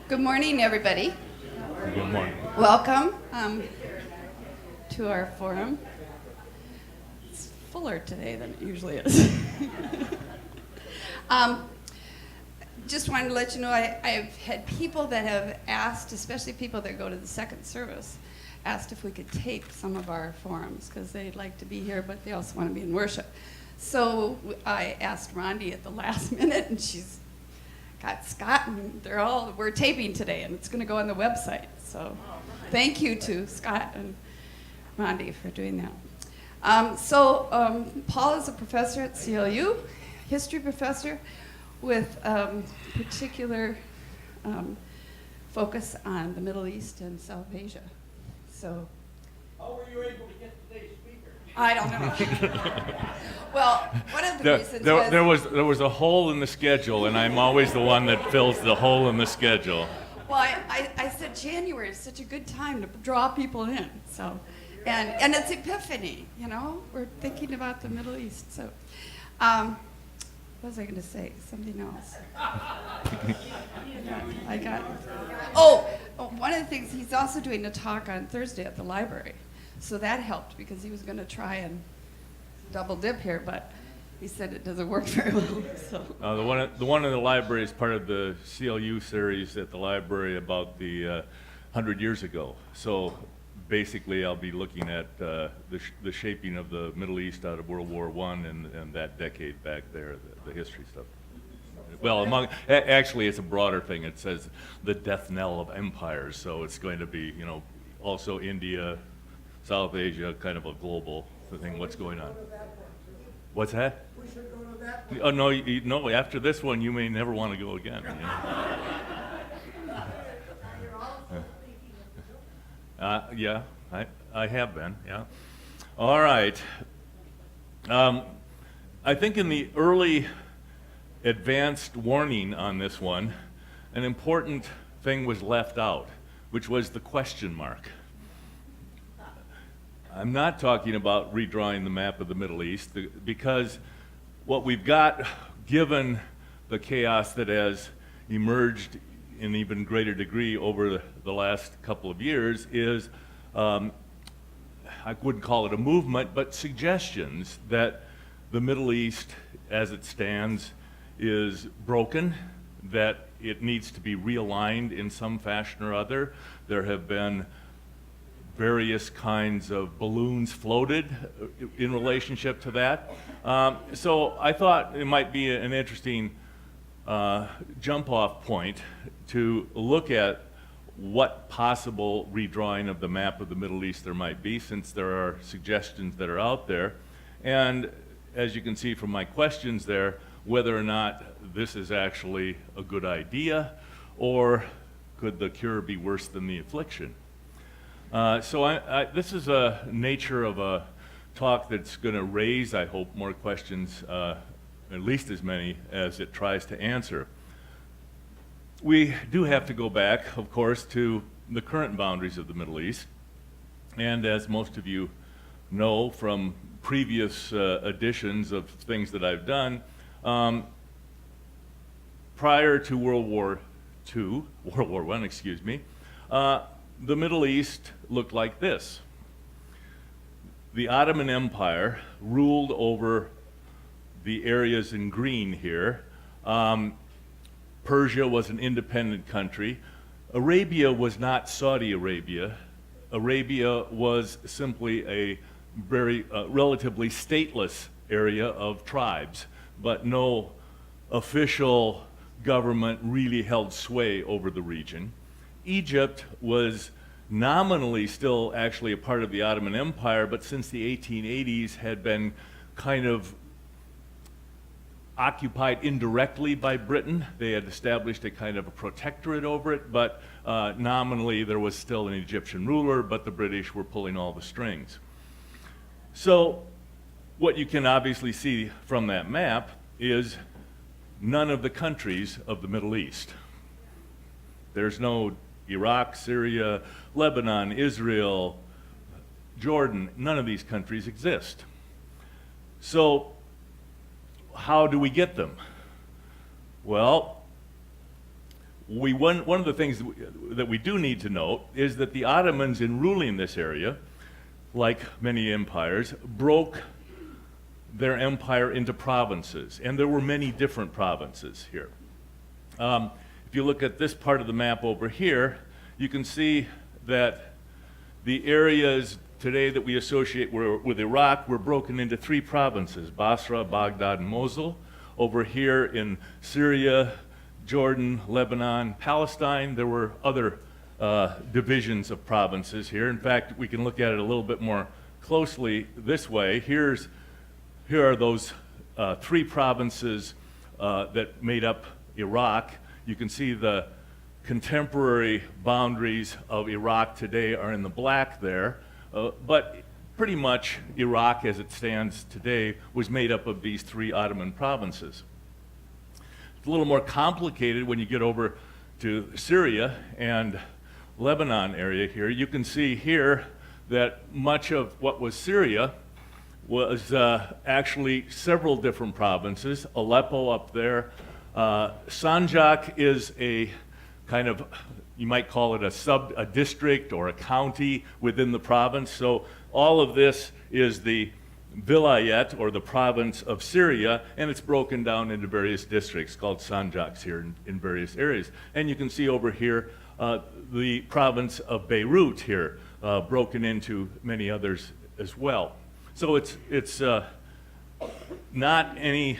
Good morning, everybody. Good morning. Welcome to our forum. It's fuller today than it usually is. Just wanted to let you know I've had people that have asked, especially people that go to the second service, asked if we could tape some of our forums because they'd like to be here, but they also want to be in worship. So I asked Rondi at the last minute, and she's got Scott, and we're taping today, and it's going to go on the website. So thank you to Scott and Rondi for doing that. Paul is a professor at CLU, history professor, with particular focus on the Middle East and South Asia. So, how were you able to get today's speaker? I don't know. Well, one of the reasons there was a hole in the schedule, and I'm always the one that fills the hole in the schedule. Well, I said January is such a good time to draw people in. So, and it's Epiphany, you know. We're thinking about the Middle East. So, what was I going to say? Something else. I got. Oh, one of the things, he's also doing a talk on Thursday at the library. So that helped because he was going to try and double dip here, but he said it doesn't work very well. So. The one in the library is part of the CLU series at the library about the 100 years ago. So basically I'll be looking at the shaping of the Middle East out of World War I and that decade back there, the history stuff. Well, actually it's a broader thing. It says the death knell of empires, so it's going to be, also India, South Asia, kind of a global thing, what's going on. What's that? We should go to that. Oh, no, no, after this one, you may never want to go again. Yeah, I have been, yeah. All right. I think in the early advanced warning on this one, an important thing was left out, which was the question mark. I'm not talking about redrawing the map of the Middle East, because what we've got, given the chaos that has emerged in even greater degree over the last couple of years, is, I wouldn't call it a movement, but suggestions that the Middle East, as it stands, is broken, that it needs to be realigned in some fashion or other. There have been various kinds of balloons floated in relationship to that. So I thought it might be an interesting jump-off point to look at what possible redrawing of the map of the Middle East there might be, since there are suggestions that are out there. And as you can see from my questions there, whether or not this is actually a good idea, or could the cure be worse than the affliction? This is a nature of a talk that's going to raise, I hope, more questions, at least as many as it tries to answer. We do have to go back, of course, to the current boundaries of the Middle East. And as most of you know from previous editions of things that I've done, prior to World War I, excuse me, the Middle East looked like this. The Ottoman Empire ruled over the areas in green here. Persia was an independent country. Arabia was not Saudi Arabia. Arabia was simply a very relatively stateless area of tribes, but no official government really held sway over the region. Egypt was nominally still actually a part of the Ottoman Empire, but since the 1880s had been kind of occupied indirectly by Britain. They had established a kind of a protectorate over it, but nominally there was still an Egyptian ruler, but the British were pulling all the strings. So what you can obviously see from that map is none of the countries of the Middle East. There's no Iraq, Syria, Lebanon, Israel, Jordan. None of these countries exist. So how do we get them? Well, one of the things that we do need to note is that the Ottomans, in ruling this area, like many empires, broke their empire into provinces, and there were many different provinces here. If you look at this part of the map over here, you can see that the areas today that we associate with Iraq were broken into three provinces: Basra, Baghdad, and Mosul. Over here in Syria, Jordan, Lebanon, Palestine, there were other divisions of provinces here. In fact, we can look at it a little bit more closely this way. Here are those three provinces that made up Iraq. You can see the contemporary boundaries of Iraq today are in the black there, but pretty much Iraq as it stands today was made up of these three Ottoman provinces. It's a little more complicated when you get over to Syria and Lebanon area here. You can see here that much of what was Syria was actually several different provinces. Aleppo up there. Sanjak is a kind of, you might call it a district or a county within the province. So all of this is the vilayet, or the province of Syria, and it's broken down into various districts called sanjaks here in various areas. And you can see over here the province of Beirut here, broken into many others as well. So it's not any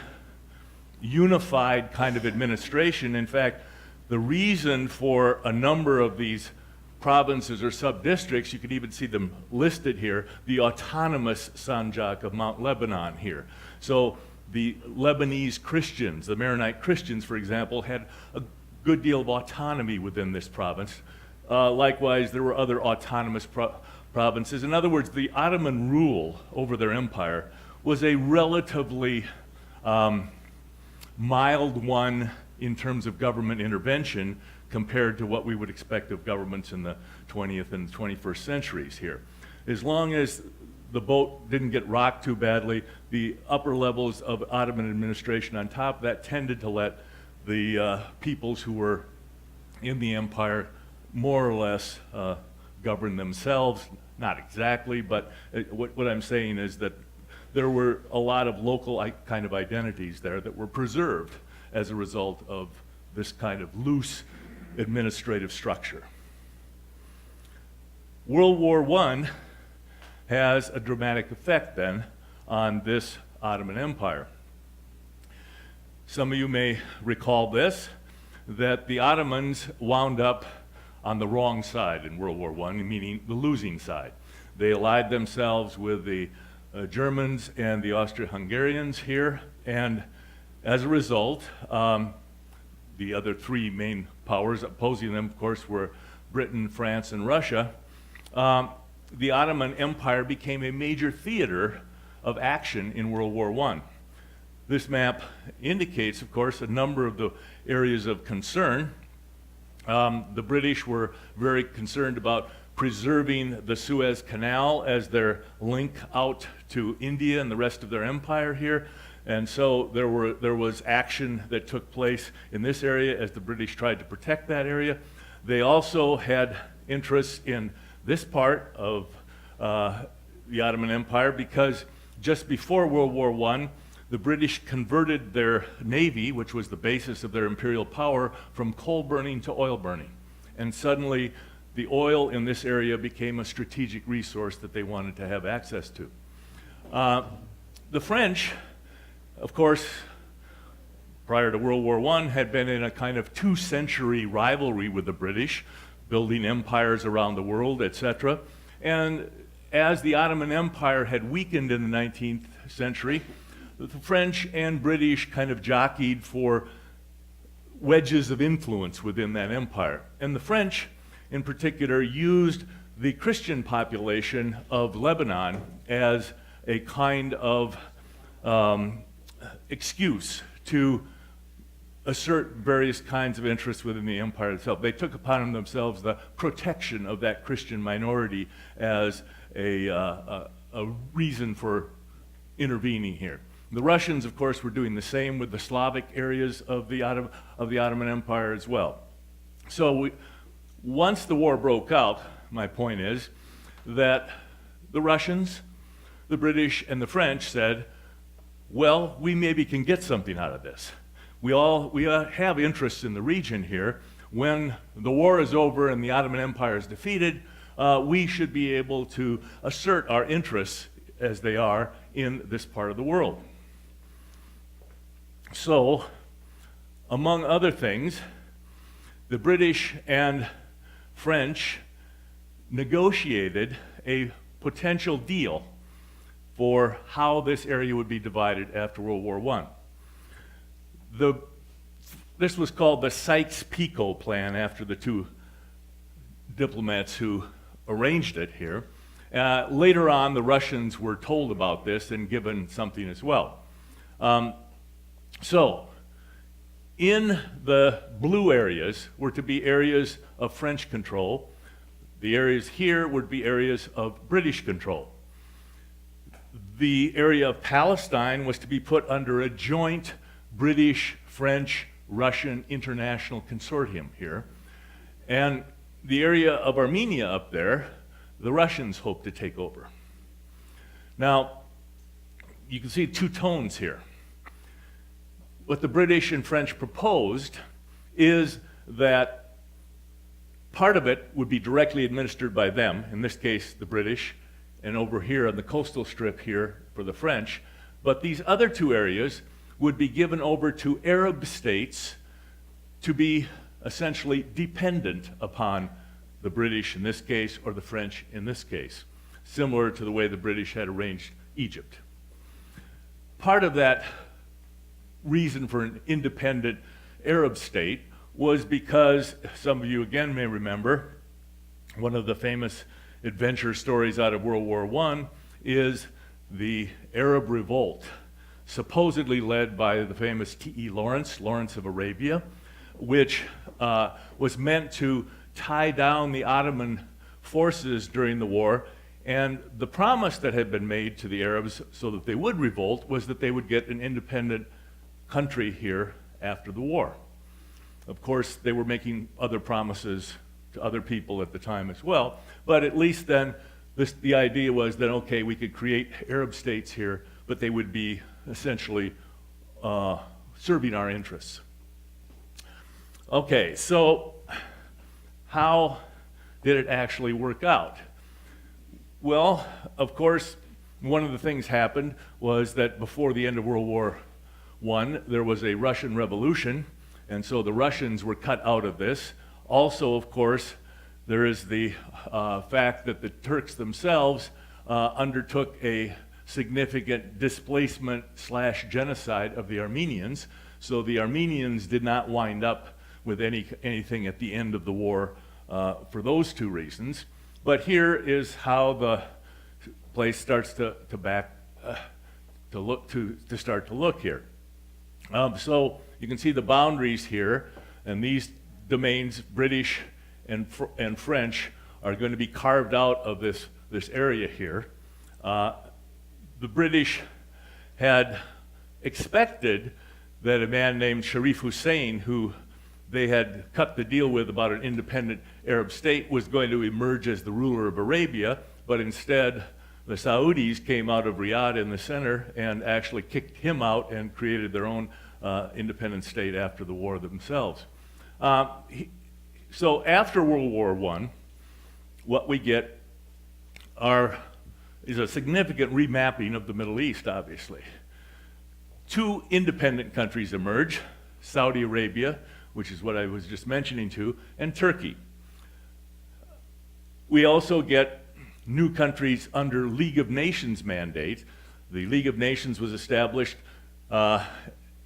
unified kind of administration. In fact, the reason for a number of these provinces or sub-districts, you can even see them listed here, the autonomous Sanjak of Mount Lebanon here. So the Lebanese Christians, the Maronite Christians, for example, had a good deal of autonomy within this province. Likewise, there were other autonomous provinces. In other words, the Ottoman rule over their empire was a relatively mild one in terms of government intervention compared to what we would expect of governments in the 20th and 21st centuries here. As long as the boat didn't get rocked too badly, the upper levels of Ottoman administration on top of that tended to let the peoples who were in the empire more or less govern themselves. Not exactly, but what I'm saying is that there were a lot of local kind of identities there that were preserved as a result of this kind of loose administrative structure. World War I has a dramatic effect then on this Ottoman Empire. Some of you may recall this, that the Ottomans wound up on the wrong side in World War I, meaning the losing side. They allied themselves with the Germans and the Austro-Hungarians here, and as a result, the other three main powers opposing them, of course, were Britain, France, and Russia. The Ottoman Empire became a major theater of action in World War I. This map indicates, of course, a number of the areas of concern. The British were very concerned about preserving the Suez Canal as their link out to India and the rest of their empire here. And so there was action that took place in this area as the British tried to protect that area. They also had interests in this part of the Ottoman Empire because just before World War I, the British converted their navy, which was the basis of their imperial power, from coal burning to oil burning. And suddenly, the oil in this area became a strategic resource that they wanted to have access to. The French, of course, prior to World War I, had been in a kind of two-century rivalry with the British, building empires around the world, etc. And as the Ottoman Empire had weakened in the 19th century, the French and British kind of jockeyed for wedges of influence within that empire. And the French, in particular, used the Christian population of Lebanon as a kind of excuse to assert various kinds of interests within the empire itself. They took upon themselves the protection of that Christian minority as a reason for intervening here. The Russians, of course, were doing the same with the Slavic areas of the Ottoman Empire as well. So once the war broke out, my point is that the Russians, the British, and the French said, well, we maybe can get something out of this. We have interests in the region here. When the war is over and the Ottoman Empire is defeated, we should be able to assert our interests as they are in this part of the world. So, among other things, the British and French negotiated a potential deal for how this area would be divided after World War I. This was called the Sykes-Picot Plan after the two diplomats who arranged it here. Later on, the Russians were told about this and given something as well. So, in the blue areas were to be areas of French control. The areas here would be areas of British control. The area of Palestine was to be put under a joint British, French, Russian international consortium here. And the area of Armenia up there, the Russians hoped to take over. Now, you can see two tones here. What the British and French proposed is that part of it would be directly administered by them, in this case, the British, and over here on the coastal strip here for the French. But these other two areas would be given over to Arab states to be essentially dependent upon the British in this case, or the French in this case, similar to the way the British had arranged Egypt. Part of that reason for an independent Arab state was because, some of you again may remember, one of the famous adventure stories out of World War I is the Arab Revolt, supposedly led by the famous T.E. Lawrence of Arabia, which was meant to tie down the Ottoman forces during the war. And the promise that had been made to the Arabs so that they would revolt was that they would get an independent country here after the war. Of course, they were making other promises to other people at the time as well, but at least then the idea was that, okay, we could create Arab states here, but they would be essentially serving our interests. Okay, so how did it actually work out? Well, of course, one of the things happened was that before the end of World War I, there was a Russian Revolution, and so the Russians were cut out of this. Also, of course, there is the fact that the Turks themselves undertook a significant displacement/genocide of the Armenians, so the Armenians did not wind up with anything at the end of the war for those two reasons. But here is how the place starts to start to look here. So you can see the boundaries here, and these domains, British and French, are going to be carved out of this area here. The British had expected that a man named Sharif Hussein, who they had cut the deal with about an independent Arab state, was going to emerge as the ruler of Arabia, but instead the Saudis came out of Riyadh in the center and actually kicked him out and created their own independent state after the war themselves. So after World War I, what we get is a significant remapping of the Middle East, obviously. Two independent countries emerge, Saudi Arabia, which is what I was just mentioning to, and Turkey. We also get new countries under League of Nations mandate. The League of Nations was established as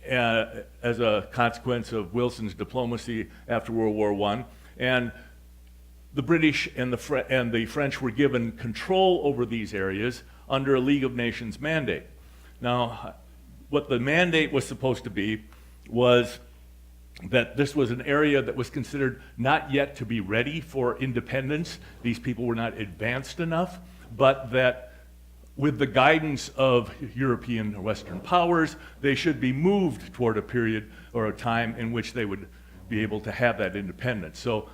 a consequence of Wilson's diplomacy after World War I, and the British and the French were given control over these areas under a League of Nations mandate. Now, what the mandate was supposed to be was that this was an area that was considered not yet to be ready for independence. These people were not advanced enough, but that with the guidance of European or Western powers, they should be moved toward a period or a time in which they would be able to have that independence. So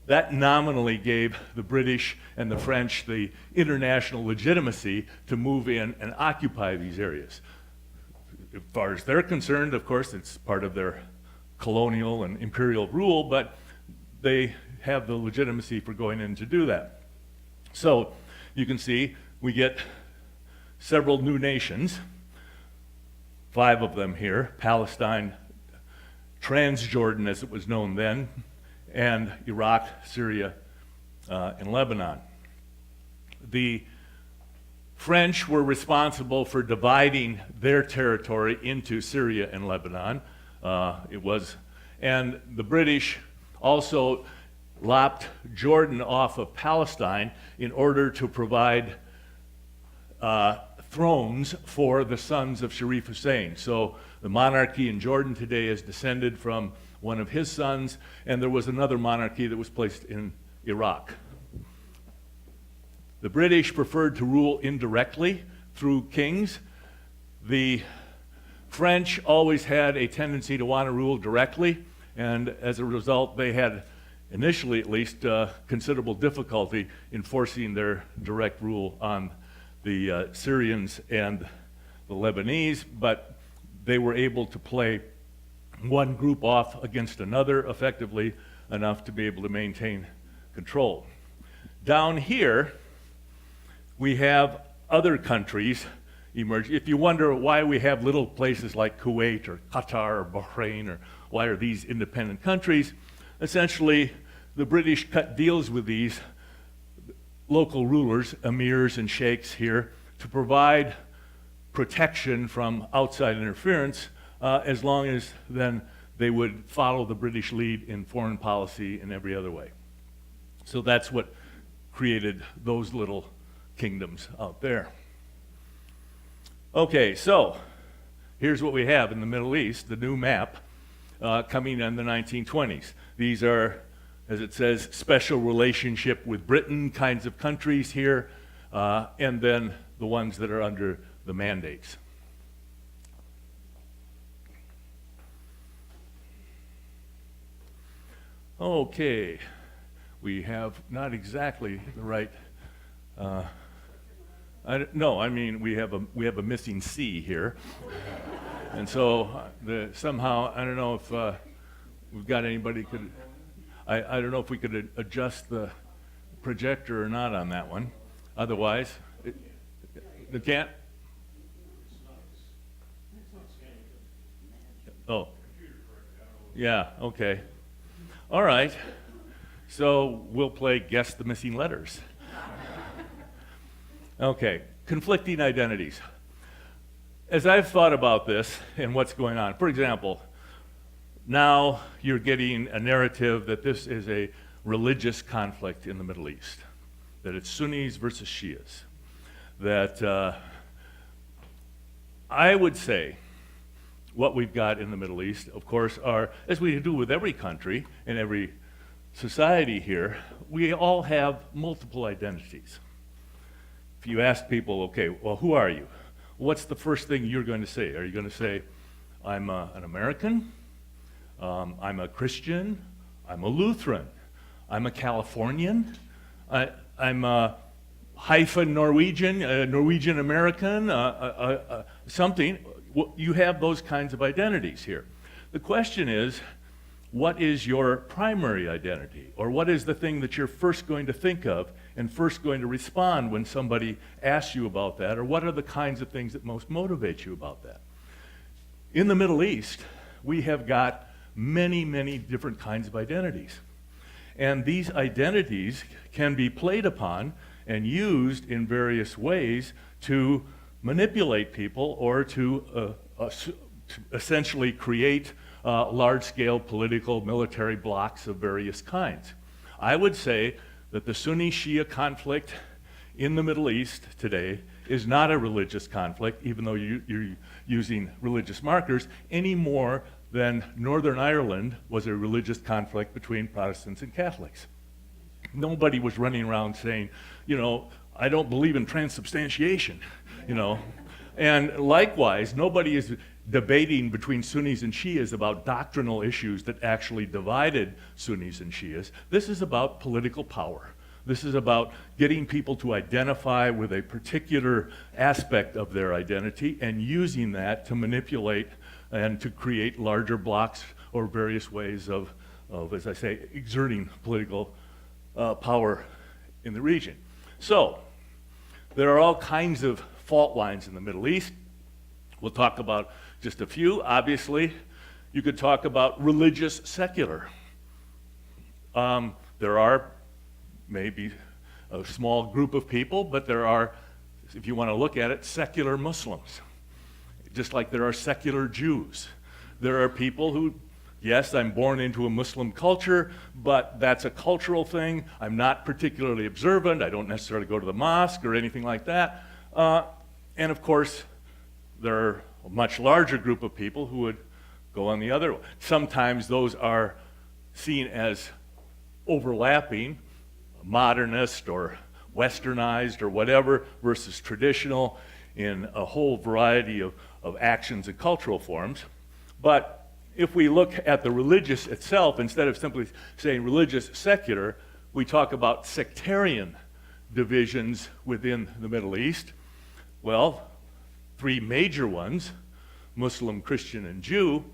that nominally gave the British and the French the international legitimacy to move in and occupy these areas. As far as they're concerned, of course, it's part of their colonial and imperial rule, but they have the legitimacy for going in to do that. So you can see we get several new nations, 5 of them here: Palestine, Transjordan as it was known then, and Iraq, Syria, and Lebanon. The French were responsible for dividing their territory into Syria and Lebanon. And the British also lopped Jordan off of Palestine in order to provide thrones for the sons of Sharif Hussein. So the monarchy in Jordan today is descended from one of his sons, and there was another monarchy that was placed in Iraq. The British preferred to rule indirectly through kings. The French always had a tendency to want to rule directly, and as a result, they had, initially at least, considerable difficulty in forcing their direct rule on the Syrians and the Lebanese, but they were able to play one group off against another effectively enough to be able to maintain control. Down here, we have other countries emerge. If you wonder why we have little places like Kuwait or Qatar or Bahrain, or why are these independent countries, essentially the British cut deals with these local rulers, emirs and sheikhs here, to provide protection from outside interference, as long as then they would follow the British lead in foreign policy in every other way. So that's what created those little kingdoms out there. Okay, so here's what we have in the Middle East, the new map coming in the 1920s. These are, as it says, special relationship with Britain kinds of countries here, and then the ones that are under the mandates. Okay, we have not exactly the right. We have a missing C here, and so somehow I don't know if we've got anybody could. I don't know if we could adjust the projector or not on that one. Otherwise, it can't. Oh, yeah. Okay. All right. So we'll play Guess the Missing Letters. Okay, conflicting identities. As I've thought about this and what's going on, for example, now you're getting a narrative that this is a religious conflict in the Middle East, that it's Sunnis versus Shias, that I would say what we've got in the Middle East, of course, are, as we do with every country and every society here, we all have multiple identities. If you ask people, okay, well, who are you? What's the first thing you're going to say? Are you going to say, I'm an American, I'm a Christian, I'm a Lutheran, I'm a Californian, I'm a hyphen Norwegian, Norwegian American, something? You have those kinds of identities here. The question is, what is your primary identity? Or what is the thing that you're first going to think of and first going to respond when somebody asks you about that? Or what are the kinds of things that most motivate you about that? In the Middle East, we have got many, many different kinds of identities. And these identities can be played upon and used in various ways to manipulate people or to essentially create large-scale political, military blocs of various kinds. I would say that the Sunni-Shia conflict in the Middle East today is not a religious conflict, even though you're using religious markers, any more than Northern Ireland was a religious conflict between Protestants and Catholics. Nobody was running around saying, I don't believe in transubstantiation, And likewise, nobody is debating between Sunnis and Shias about doctrinal issues that actually divided Sunnis and Shias. This is about political power. This is about getting people to identify with a particular aspect of their identity and using that to manipulate and to create larger blocks or various ways of as I say, exerting political power in the region. So, there are all kinds of fault lines in the Middle East. We'll talk about just a few. Obviously, you could talk about religious secular. There are maybe a small group of people, but there are, if you want to look at it, secular Muslims. Just like there are secular Jews. There are people who, yes, I'm born into a Muslim culture, but that's a cultural thing. I'm not particularly observant. I don't necessarily go to the mosque or anything like that. And of course, there are a much larger group of people who would go on the other way. Sometimes those are seen as overlapping, modernist or westernized or whatever, versus traditional in a whole variety of actions and cultural forms. But if we look at the religious itself, instead of simply saying religious secular, we talk about sectarian divisions within the Middle East. Well, three major ones, Muslim, Christian, and Jew.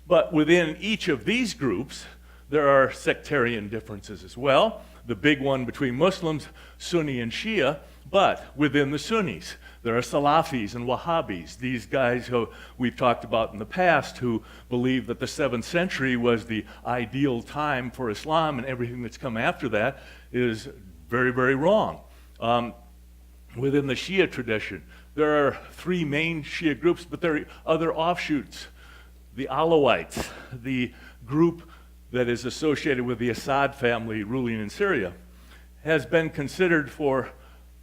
But within each of these groups, there are sectarian differences as well. The big one between Muslims, Sunni and Shia, but within the Sunnis, there are Salafis and Wahhabis, these guys who we've talked about in the past who believe that the 7th century was the ideal time for Islam and everything that's come after that is very, very wrong. Within the Shia tradition, there are three main Shia groups, but there are other offshoots. The Alawites, the group that is associated with the Assad family ruling in Syria, has been considered for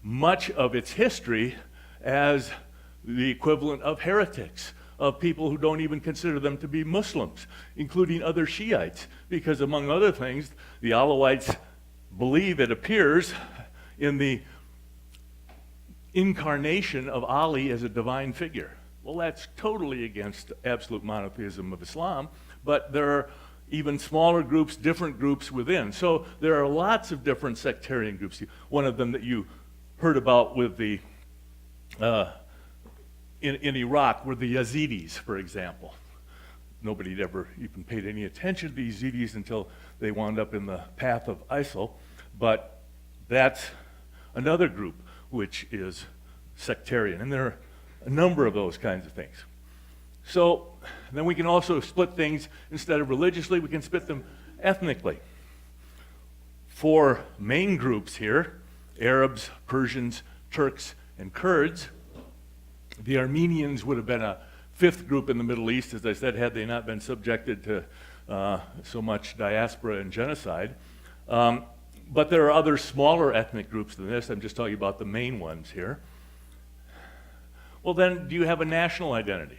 much of its history as the equivalent of heretics, of people who don't even consider them to be Muslims, including other Shiites, because among other things, the Alawites believe, it appears, in the incarnation of Ali as a divine figure. Well, that's totally against absolute monotheism of Islam, but there are even smaller groups, different groups within. So there are lots of different sectarian groups. One of them that you heard about with the in Iraq were the Yazidis, for example. Nobody had ever even paid any attention to the Yazidis until they wound up in the path of ISIL, but that's another group which is sectarian, and there are a number of those kinds of things. So then we can also split things, instead of religiously, we can split them ethnically. Four main groups here: Arabs, Persians, Turks, and Kurds. The Armenians would have been a fifth group in the Middle East, as I said, had they not been subjected to so much diaspora and genocide. But there are other smaller ethnic groups than this. I'm just talking about the main ones here. Well then, do you have a national identity?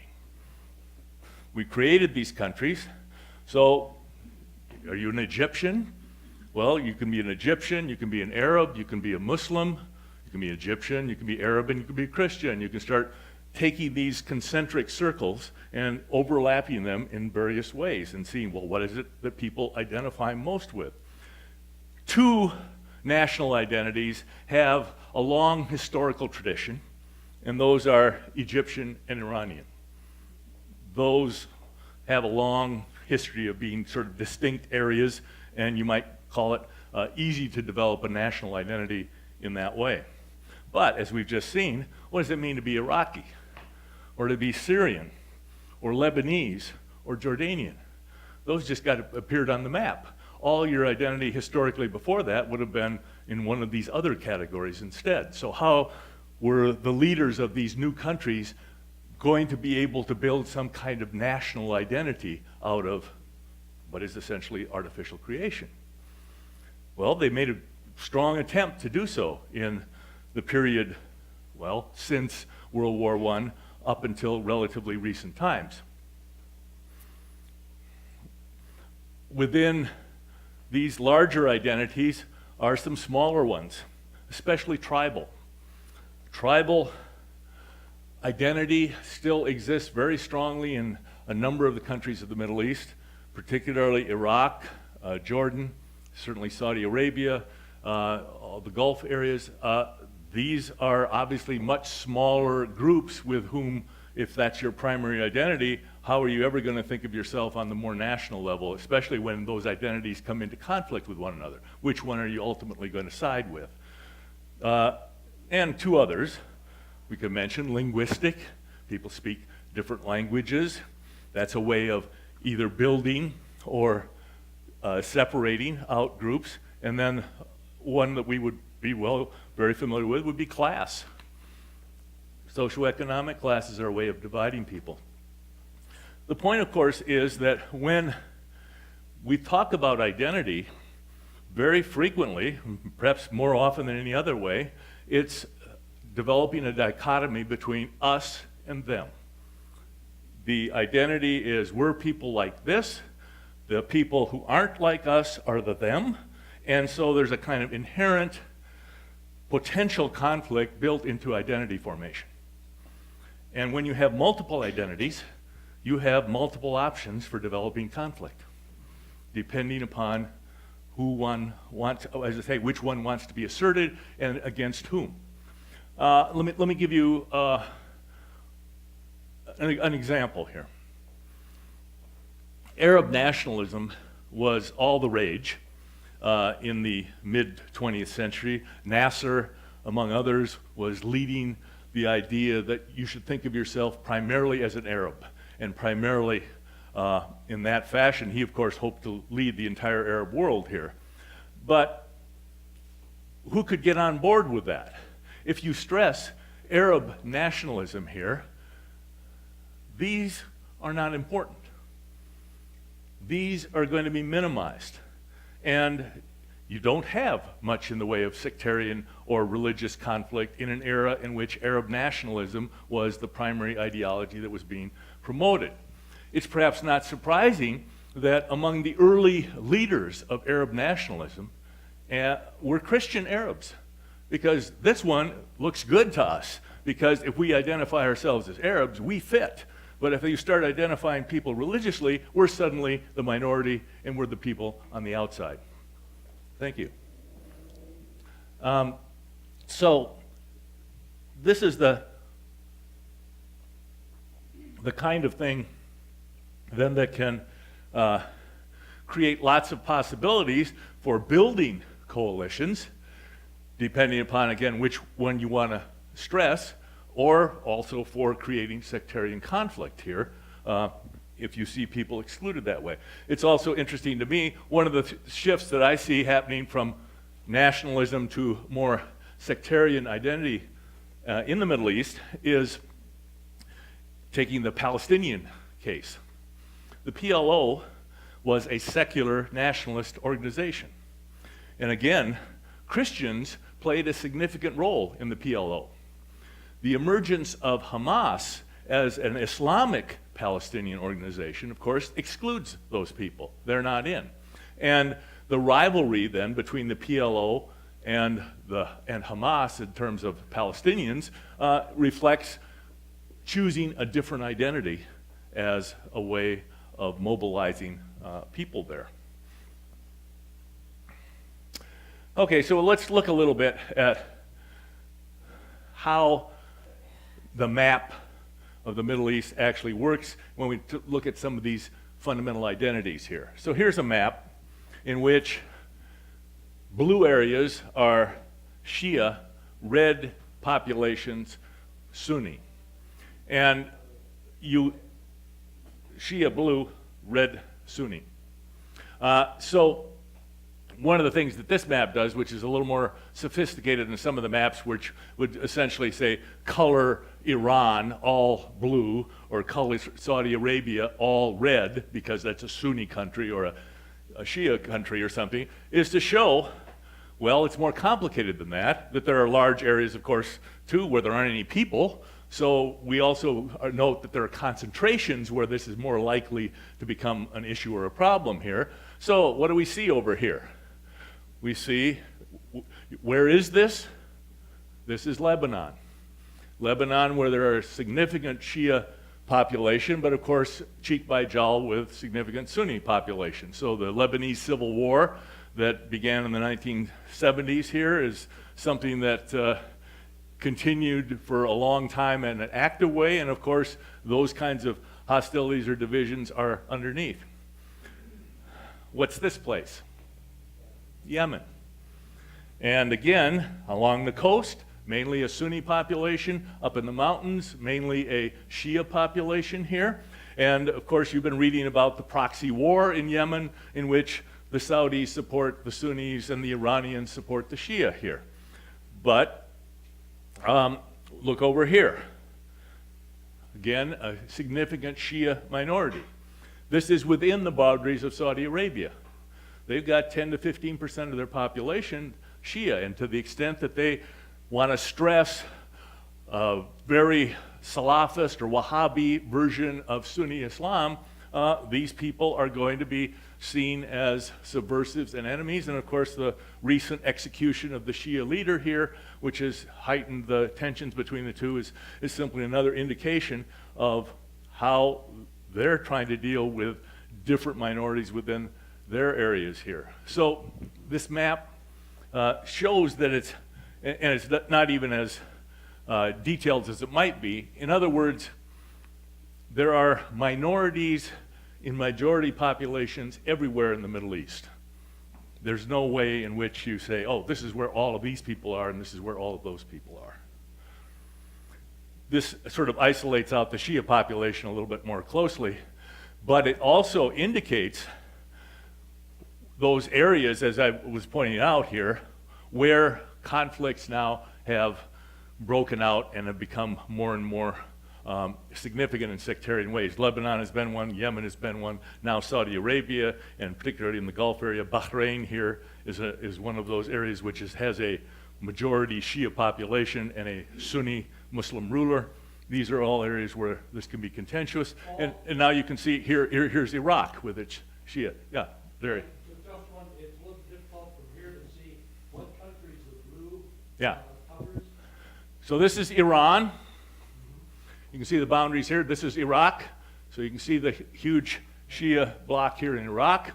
We created these countries, so are you an Egyptian? Well, you can be an Egyptian, you can be an Arab, you can be a Muslim, you can be Egyptian, you can be Arab, and you can be a Christian. You can start taking these concentric circles and overlapping them in various ways and seeing, well, what is it that people identify most with? Two national identities have a long historical tradition, and those are Egyptian and Iranian. Those have a long history of being sort of distinct areas, and you might call it easy to develop a national identity in that way. But as we've just seen, what does it mean to be Iraqi, or to be Syrian, or Lebanese, or Jordanian? Those just appeared on the map. All your identity historically before that would have been in one of these other categories instead. So how were the leaders of these new countries going to be able to build some kind of national identity out of what is essentially artificial creation? Well, they made a strong attempt to do so in the period, well, since World War I up until relatively recent times. Within these larger identities are some smaller ones, especially tribal. Tribal identity still exists very strongly in a number of the countries of the Middle East, particularly Iraq, Jordan, certainly Saudi Arabia, all the Gulf areas. These are obviously much smaller groups with whom, if that's your primary identity, how are you ever going to think of yourself on the more national level, especially when those identities come into conflict with one another? Which one are you ultimately going to side with? And two others we could mention: linguistic. People speak different languages. That's a way of either building or separating out groups. And then one that we would be very familiar with would be class. Socioeconomic classes are a way of dividing people. The point, of course, is that when we talk about identity, very frequently, perhaps more often than any other way, it's developing a dichotomy between us and them. The identity is we're people like this, the people who aren't like us are the them, and so there's a kind of inherent potential conflict built into identity formation. And when you have multiple identities, you have multiple options for developing conflict, depending upon who one wants, as I say, which one wants to be asserted and against whom. Let me give you an example here. Arab nationalism was all the rage in the mid-20th century. Nasser, among others, was leading the idea that you should think of yourself primarily as an Arab, and primarily in that fashion. He, of course, hoped to lead the entire Arab world here. But who could get on board with that? If you stress Arab nationalism here, these are not important. These are going to be minimized. And you don't have much in the way of sectarian or religious conflict in an era in which Arab nationalism was the primary ideology that was being promoted. It's perhaps not surprising that among the early leaders of Arab nationalism were Christian Arabs, because this one looks good to us, because if we identify ourselves as Arabs, we fit. But if you start identifying people religiously, we're suddenly the minority and we're the people on the outside. Thank you. So this is the kind of thing then that can create lots of possibilities for building coalitions, depending upon, again, which one you want to stress, or also for creating sectarian conflict here, if you see people excluded that way. It's also interesting to me, one of the shifts that I see happening from nationalism to more sectarian identity in the Middle East is taking the Palestinian case. The PLO was a secular nationalist organization. And again, Christians played a significant role in the PLO. The emergence of Hamas as an Islamic Palestinian organization, of course, excludes those people. They're not in. And the rivalry then between the PLO and Hamas in terms of Palestinians reflects choosing a different identity as a way of mobilizing people there. Okay, so let's look a little bit at how the map of the Middle East actually works when we look at some of these fundamental identities here. So here's a map in which blue areas are Shia, red populations, Sunni. And Shia blue, red Sunni. So one of the things that this map does, which is a little more sophisticated than some of the maps, which would essentially say color Iran all blue, or color Saudi Arabia all red, because that's a Sunni country or a Shia country or something, is to show, well, it's more complicated than that there are large areas, of course, too, where there aren't any people. So we also note that there are concentrations where this is more likely to become an issue or a problem here. So what do we see over here? We see, where is this? This is Lebanon. Lebanon, where there are significant Shia population, but of course cheek by jowl with significant Sunni population. So the Lebanese Civil War that began in the 1970s here is something that continued for a long time in an active way, and of course those kinds of hostilities or divisions are underneath. What's this place? Yemen. And again, along the coast, mainly a Sunni population. Up in the mountains, mainly a Shia population here. And of course, you've been reading about the proxy war in Yemen, in which the Saudis support the Sunnis and the Iranians support the Shia here. But look over here. Again, a significant Shia minority. This is within the boundaries of Saudi Arabia. They've got 10 to 15% of their population Shia, and to the extent that they want to stress a very Salafist or Wahhabi version of Sunni Islam, these people are going to be seen as subversives and enemies. And of course, the recent execution of the Shia leader here, which has heightened the tensions between the two, is simply another indication of how they're trying to deal with different minorities within their areas here. So this map shows that it's, and it's not even as detailed as it might be. In other words, there are minorities in majority populations everywhere in the Middle East. There's no way in which you say, oh, this is where all of these people are and this is where all of those people are. This sort of isolates out the Shia population a little bit more closely, but it also indicates those areas, as I was pointing out here, where conflicts now have broken out and have become more and more significant in sectarian ways. Lebanon has been one, Yemen has been one, now Saudi Arabia, and particularly in the Gulf area, Bahrain here is one of those areas which has a majority Shia population and a Sunni Muslim ruler. These are all areas where this can be contentious. And now you can see here's Iraq with its Shia. Yeah, there. It's a little difficult from here to see what countries the blue Yeah. covers. So this is Iran. You can see the boundaries here. This is Iraq. So you can see the huge Shia bloc here in Iraq.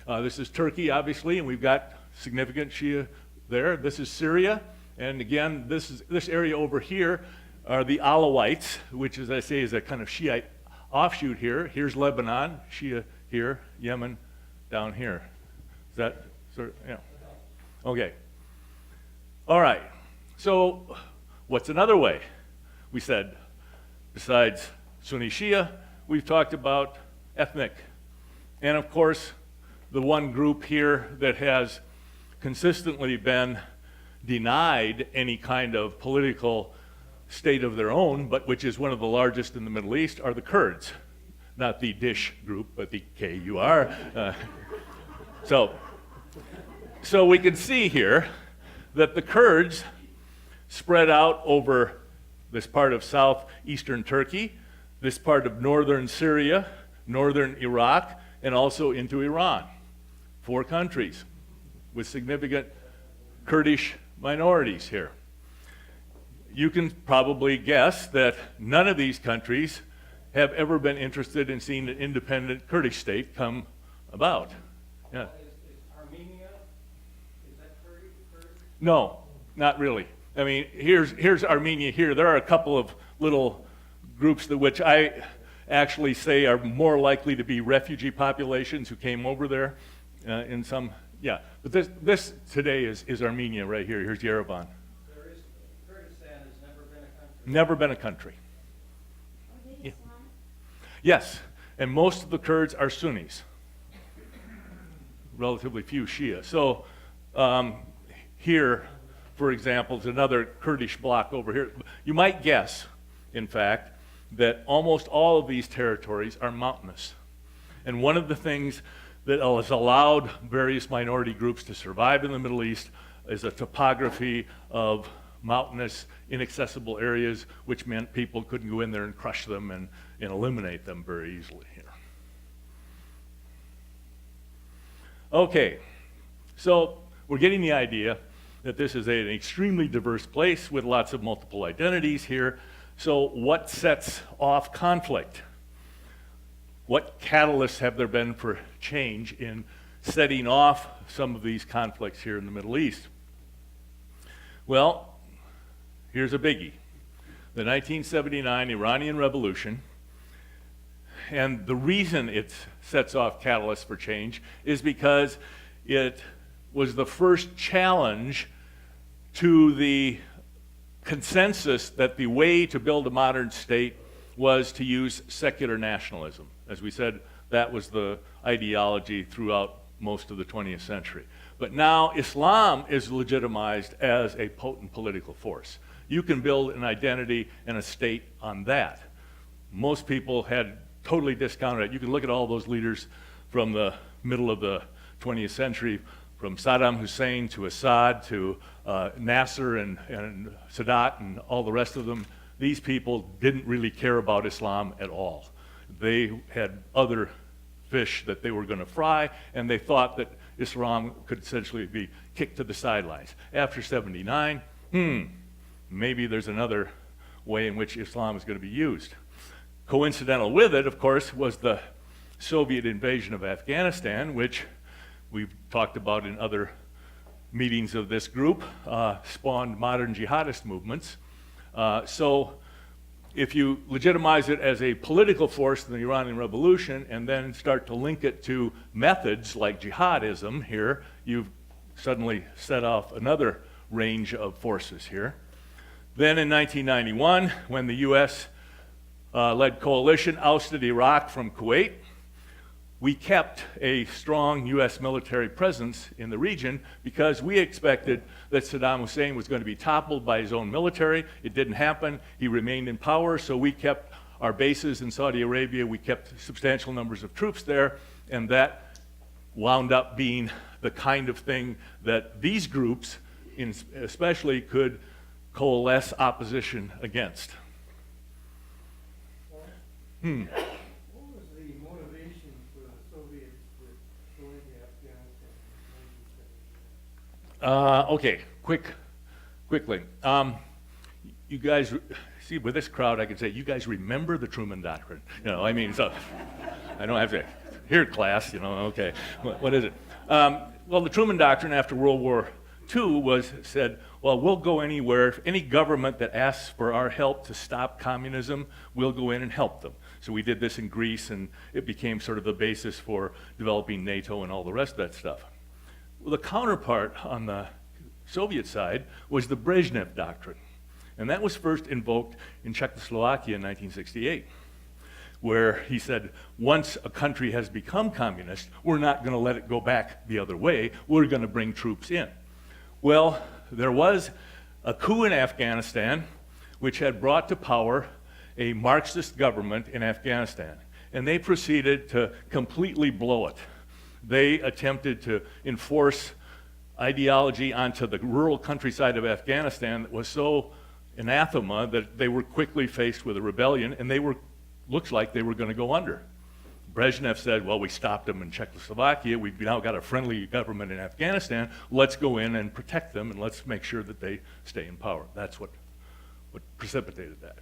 This is Turkey, obviously, and we've got significant Shia there. This is Syria. And again, this area over here are the Alawites, which, as I say, is a kind of Shiite offshoot here. Here's Lebanon, Shia here, Yemen down here. Is that sort of, yeah. Okay. All right. So what's another way? We said, besides Sunni Shia, we've talked about ethnic. And of course, the one group here that has consistently been denied any kind of political state of their own, but which is one of the largest in the Middle East, are the Kurds. Not the Dish group, but the KUR. So we can see here that the Kurds spread out over this part of southeastern Turkey, this part of northern Syria, northern Iraq, and also into Iran. 4 countries with significant Kurdish minorities here. You can probably guess that none of these countries have ever been interested in seeing an independent Kurdish state come about. Yeah. Is Armenia, is that Kurd? No, not really. I mean, here's Armenia here. There are a couple of little groups that which I actually say are more likely to be refugee populations who came over there in some, yeah. But this today is Armenia right here. Here's Yerevan. Kurdistan has never been a country. Never been a country. Are they Yeah. Islamic? Yes, and most of the Kurds are Sunnis. Relatively few Shia. So here, for example, is another Kurdish bloc over here. You might guess, in fact, that almost all of these territories are mountainous. And one of the things that has allowed various minority groups to survive in the Middle East is a topography of mountainous, inaccessible areas, which meant people couldn't go in there and crush them and eliminate them very easily here. Okay, so we're getting the idea that this is an extremely diverse place with lots of multiple identities here. So what sets off conflict? What catalysts have there been for change in setting off some of these conflicts here in the Middle East? Well, here's a biggie. The 1979 Iranian Revolution, and the reason it sets off catalysts for change is because it was the first challenge to the consensus that the way to build a modern state was to use secular nationalism. As we said, that was the ideology throughout most of the 20th century. But now Islam is legitimized as a potent political force. You can build an identity and a state on that. Most people had totally discounted it. You can look at all those leaders from the middle of the 20th century, from Saddam Hussein to Assad to Nasser and Sadat and all the rest of them. These people didn't really care about Islam at all. They had other fish that they were going to fry, and they thought that Islam could essentially be kicked to the sidelines. After 79, maybe there's another way in which Islam is going to be used. Coincidental with it, of course, was the Soviet invasion of Afghanistan, which we've talked about in other meetings of this group, spawned modern jihadist movements. So if you legitimize it as a political force in the Iranian Revolution and then start to link it to methods like jihadism here, you've suddenly set off another range of forces here. Then in 1991, when the US led coalition ousted Iraq from Kuwait, we kept a strong US military presence in the region because we expected that Saddam Hussein was going to be toppled by his own military. It didn't happen. He remained in power, so we kept our bases in Saudi Arabia. We kept substantial numbers of troops there, and that wound up being the kind of thing that these groups especially could coalesce opposition against. What was the motivation for the Soviets to go into Afghanistan in 1979? Okay, quickly. You guys, see, with this crowd, I can say, you guys remember the Truman Doctrine. You know, I mean, so I don't have to hear class, you know, okay. What is it? Well, the Truman Doctrine after World War II said, well, we'll go anywhere. If any government that asks for our help to stop communism, we'll go in and help them. So we did this in Greece, and it became sort of the basis for developing NATO and all the rest of that stuff. Well, the counterpart on the Soviet side was the Brezhnev Doctrine. And that was first invoked in Czechoslovakia in 1968, where he said, once a country has become communist, we're not going to let it go back the other way. We're going to bring troops in. Well, there was a coup in Afghanistan which had brought to power a Marxist government in Afghanistan, and they proceeded to completely blow it. They attempted to enforce ideology onto the rural countryside of Afghanistan that was so anathema that they were quickly faced with a rebellion, and looks like they were going to go under. Brezhnev said, well, we stopped them in Czechoslovakia. We've now got a friendly government in Afghanistan. Let's go in and protect them, and let's make sure that they stay in power. That's what precipitated that.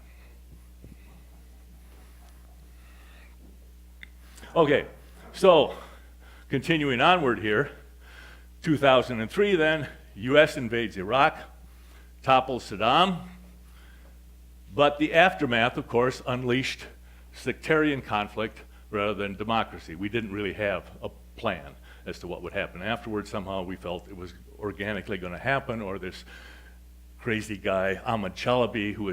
Okay, so continuing onward here, 2003 then, US invades Iraq, topples Saddam, but the aftermath, of course, unleashed sectarian conflict rather than democracy. We didn't really have a plan as to what would happen afterwards. Somehow we felt it was organically going to happen, or this crazy guy, Ahmad Chalabi, who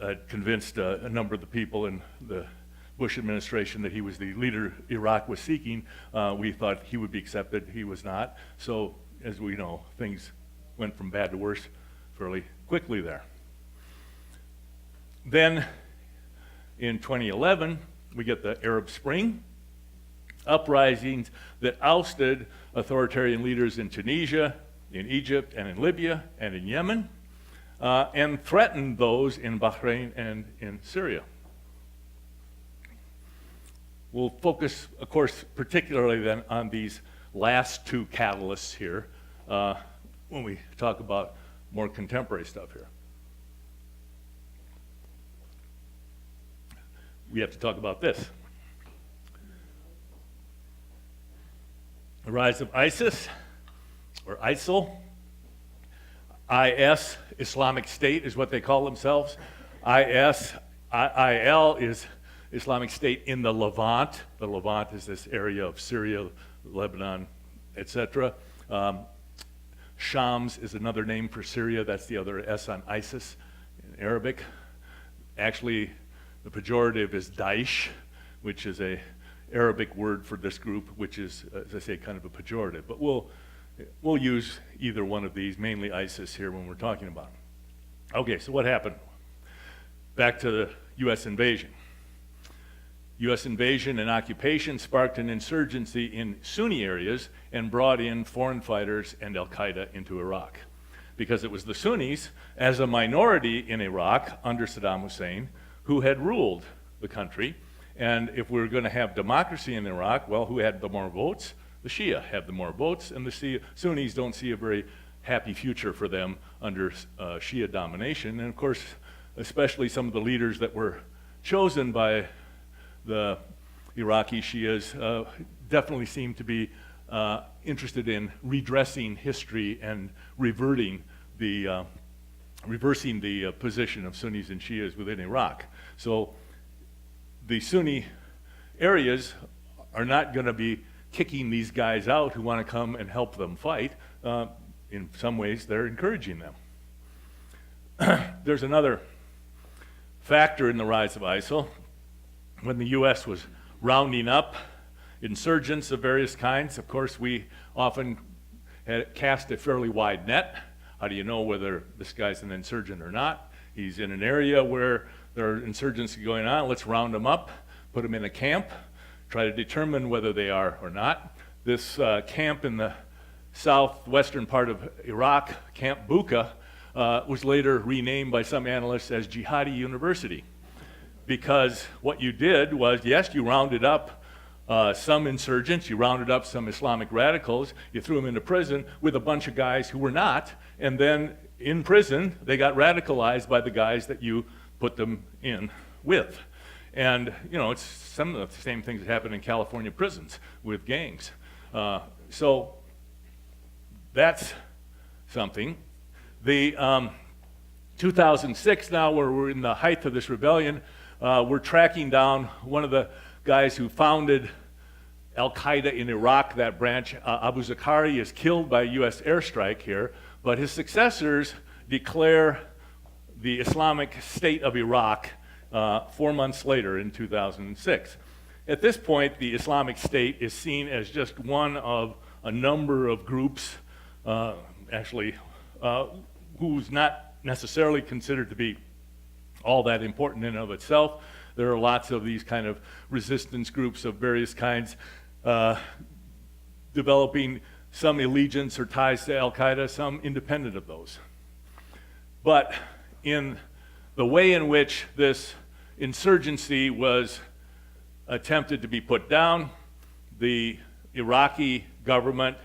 had convinced a number of the people in the Bush administration that he was the leader Iraq was seeking. We thought he would be accepted. He was not. So, as we know, things went from bad to worse fairly quickly there. Then, in 2011, we get the Arab Spring, uprisings that ousted authoritarian leaders in Tunisia, in Egypt, and in Libya, and in Yemen, and threatened those in Bahrain and in Syria. We'll focus, of course, particularly then on these last two catalysts here when we talk about more contemporary stuff here. we have to talk about this. The rise of ISIS, or ISIL. IS, Islamic State, is what they call themselves. IL is Islamic State in the Levant. The Levant is this area of Syria, Lebanon, etc. Shams is another name for Syria. That's the other S on ISIS in Arabic. Actually, the pejorative is Daesh, which is a Arabic word for this group, which is, as I say, kind of a pejorative. But we'll use either one of these, mainly ISIS here when we're talking about them. Okay, so what happened? Back to the U.S. invasion. U.S. invasion and occupation sparked an insurgency in Sunni areas and brought in foreign fighters and al-Qaeda into Iraq. Because it was the Sunnis, as a minority in Iraq under Saddam Hussein, who had ruled the country. And if we're going to have democracy in Iraq, well, who had the more votes? The Shia have the more votes, and the Sunnis don't see a very happy future for them under Shia domination. And of course, especially some of the leaders that were chosen by the Iraqi Shias definitely seem to be interested in redressing history and reversing the position of Sunnis and Shias within Iraq. So the Sunni areas are not going to be kicking these guys out who want to come and help them fight. In some ways, they're encouraging them. There's another factor in the rise of ISIL. When the U.S. was rounding up insurgents of various kinds, of course, we often had cast a fairly wide net. How do you know whether this guy's an insurgent or not? He's in an area where there are insurgency going on. Let's round them up, put them in a camp, try to determine whether they are or not. This camp in the southwestern part of Iraq, Camp Buka, was later renamed by some analysts as Jihadi University. Because what you did was, yes, you rounded up some insurgents, you rounded up some Islamic radicals, you threw them into prison with a bunch of guys who were not, and then in prison, they got radicalized by the guys that you put them in with. And, you know, it's some of the same things that happen in California prisons with gangs. So that's something. The 2006 now, where we're in the height of this rebellion, we're tracking down one of the guys who founded al-Qaeda in Iraq, that branch. Abu Zakari is killed by a U.S. airstrike here, but his successors declare the Islamic State of Iraq 4 months later in 2006. At this point, the Islamic State is seen as just one of a number of groups, who's not necessarily considered to be all that important in and of itself. There are lots of these kind of resistance groups of various kinds developing some allegiance or ties to al-Qaeda, some independent of those. But in the way in which this insurgency was attempted to be put down, the Iraqi government,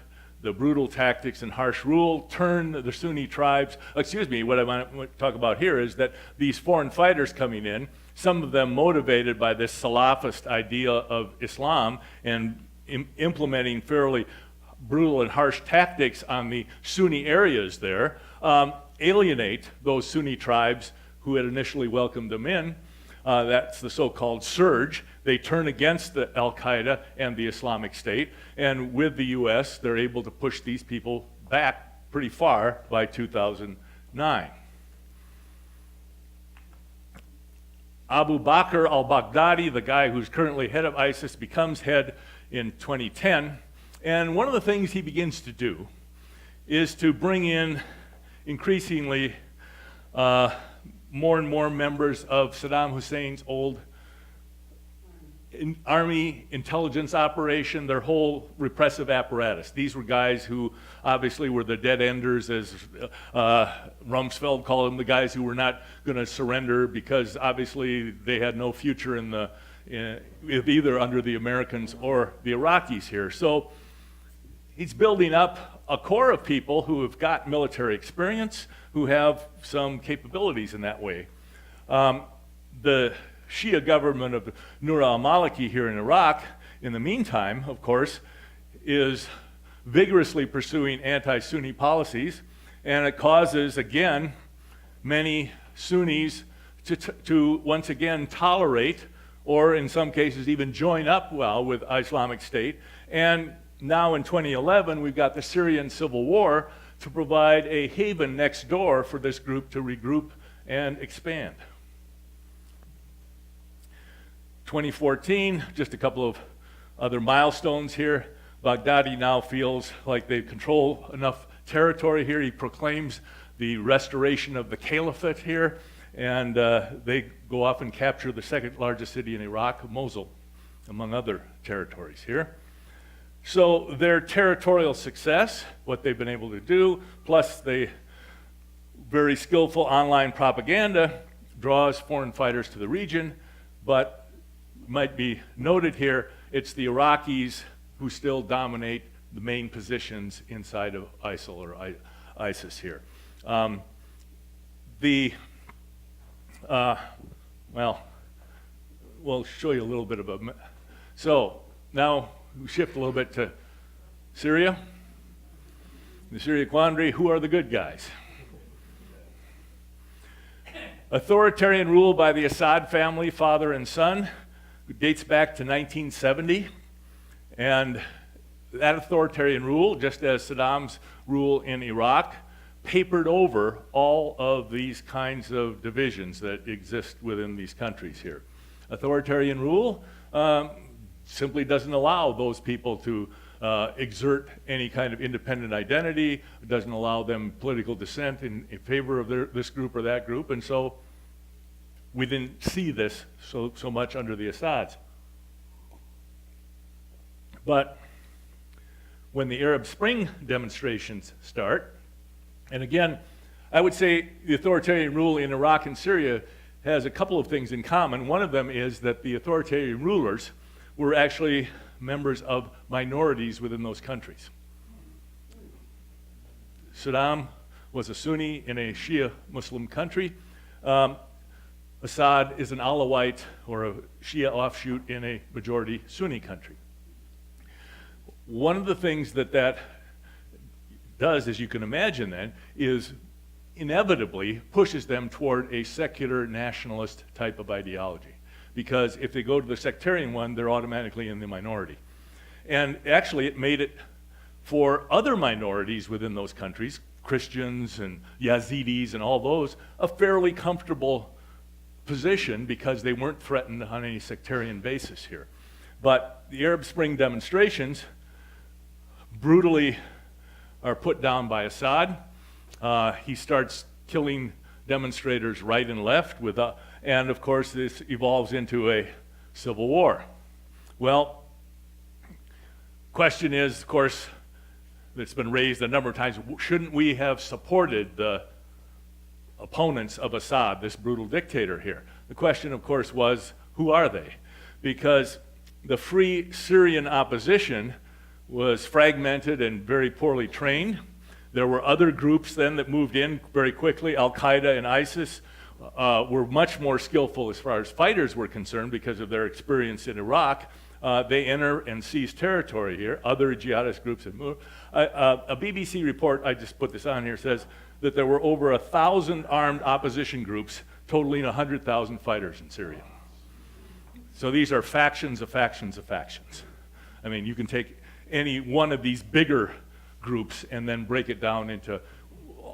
the brutal tactics and harsh rule turned the Sunni tribes. What I want to talk about here is that these foreign fighters coming in, some of them motivated by this Salafist idea of Islam and implementing fairly brutal and harsh tactics on the Sunni areas there, alienate those Sunni tribes who had initially welcomed them in. That's the so-called surge. They turn against the al-Qaeda and the Islamic State, and with the U.S., they're able to push these people back pretty far by 2009. Abu Bakr al-Baghdadi, the guy who's currently head of ISIS, becomes head in 2010, and one of the things he begins to do is to bring in increasingly more and more members of Saddam Hussein's old army intelligence operation, their whole repressive apparatus. These were guys who obviously were the dead enders, as Rumsfeld called them, the guys who were not going to surrender because obviously they had no future either under the Americans or the Iraqis here. So he's building up a core of people who have got military experience, who have some capabilities in that way. The Shia government of Nur al-Maliki here in Iraq, in the meantime, of course, is vigorously pursuing anti-Sunni policies, and it causes, again, many Sunnis to once again tolerate, or in some cases even join up well with Islamic State. And now in 2011, we've got the Syrian civil war to provide a haven next door for this group to regroup and expand. 2014, just a couple of other milestones here. Baghdadi now feels like they control enough territory here. He proclaims the restoration of the caliphate here, and they go off and capture the second largest city in Iraq, Mosul, among other territories here. So their territorial success, what they've been able to do, plus the very skillful online propaganda, draws foreign fighters to the region, but might be noted here, it's the Iraqis who still dominate the main positions inside of ISIL or ISIS here. Well, we'll show you a little bit of a... So now we shift a little bit to Syria. The Syria quandary, who are the good guys? Authoritarian rule by the Assad family, father and son, dates back to 1970. And that authoritarian rule, just as Saddam's rule in Iraq, papered over all of these kinds of divisions that exist within these countries here. Authoritarian rule simply doesn't allow those people to exert any kind of independent identity. It doesn't allow them political dissent in favor of this group or that group, and so we didn't see this so much under the Assads. But when the Arab Spring demonstrations start, and again, I would say the authoritarian rule in Iraq and Syria has a couple of things in common. One of them is that the authoritarian rulers were actually members of minorities within those countries. Saddam was a Sunni in a Shia Muslim country. Assad is an Alawite or a Shia offshoot in a majority Sunni country. One of the things that does, as you can imagine then, is inevitably pushes them toward a secular nationalist type of ideology. Because if they go to the sectarian one, they're automatically in the minority. And actually, it made it for other minorities within those countries, Christians and Yazidis and all those, a fairly comfortable position because they weren't threatened on any sectarian basis here. But the Arab Spring demonstrations brutally are put down by Assad. He starts killing demonstrators right and left, and of course this evolves into a civil war. Well, question is, of course, that's been raised a number of times, shouldn't we have supported the opponents of Assad, this brutal dictator here? The question, of course, was, who are they? Because the Free Syrian Opposition was fragmented and very poorly trained. There were other groups then that moved in very quickly. Al-Qaeda and ISIS were much more skillful as far as fighters were concerned because of their experience in Iraq. They enter and seize territory here. Other jihadist groups have moved. A BBC report, I just put this on here, says that there were over 1,000 armed opposition groups totaling 100,000 fighters in Syria. So these are factions of factions of factions. I mean, you can take any one of these bigger groups and then break it down into,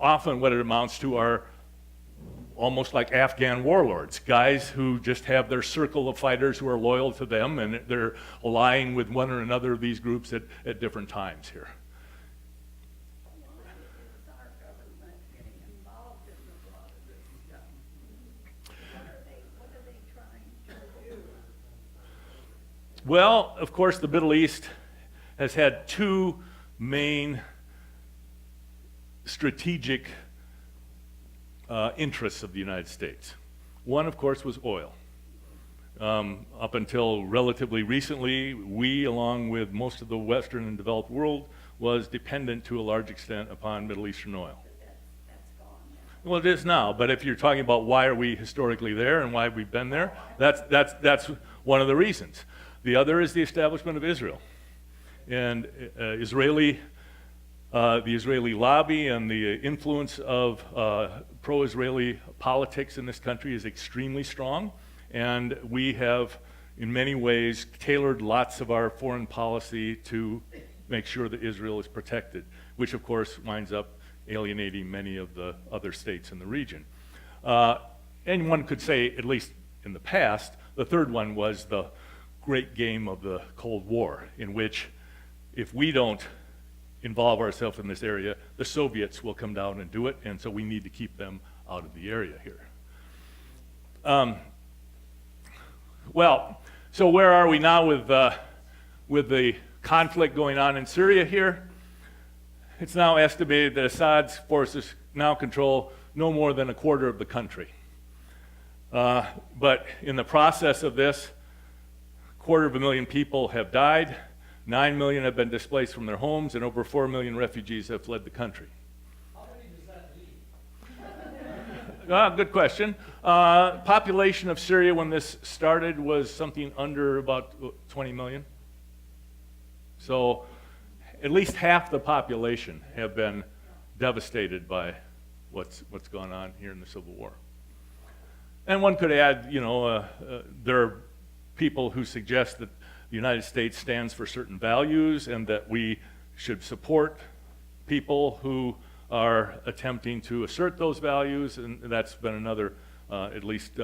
often what it amounts to are almost like Afghan warlords, guys who just have their circle of fighters who are loyal to them, and they're allying with one or another of these groups at different times here. Is our government getting involved in a lot of this stuff? What are they trying to do? Well, of course, the Middle East has had two main strategic interests of the United States. One, of course, was oil. Up until relatively recently, we, along with most of the Western and developed world, was dependent to a large extent upon Middle Eastern oil. That's gone now. Well, it is now, but if you're talking about why are we historically there and why we've been there, that's one of the reasons. The other is the establishment of Israel. And the Israeli lobby and the influence of pro-Israeli politics in this country is extremely strong, and we have, in many ways, tailored lots of our foreign policy to make sure that Israel is protected, which of course winds up alienating many of the other states in the region. And one could say, at least in the past, the third one was the great game of the Cold War, in which if we don't involve ourselves in this area, the Soviets will come down and do it, and so we need to keep them out of the area here. Well, so where are we now with the conflict going on in Syria here? It's now estimated that Assad's forces now control no more than a quarter of the country. But in the process of this, 250,000 people have died, 9 million have been displaced from their homes, and over 4 million refugees have fled the country. How many does that leave? Good question. Population of Syria when this started was something under about 20 million. So at least half the population have been devastated by what's gone on here in the Civil War. And one could add, there are people who suggest that the United States stands for certain values and that we should support people who are attempting to assert those values, and that's been another, at least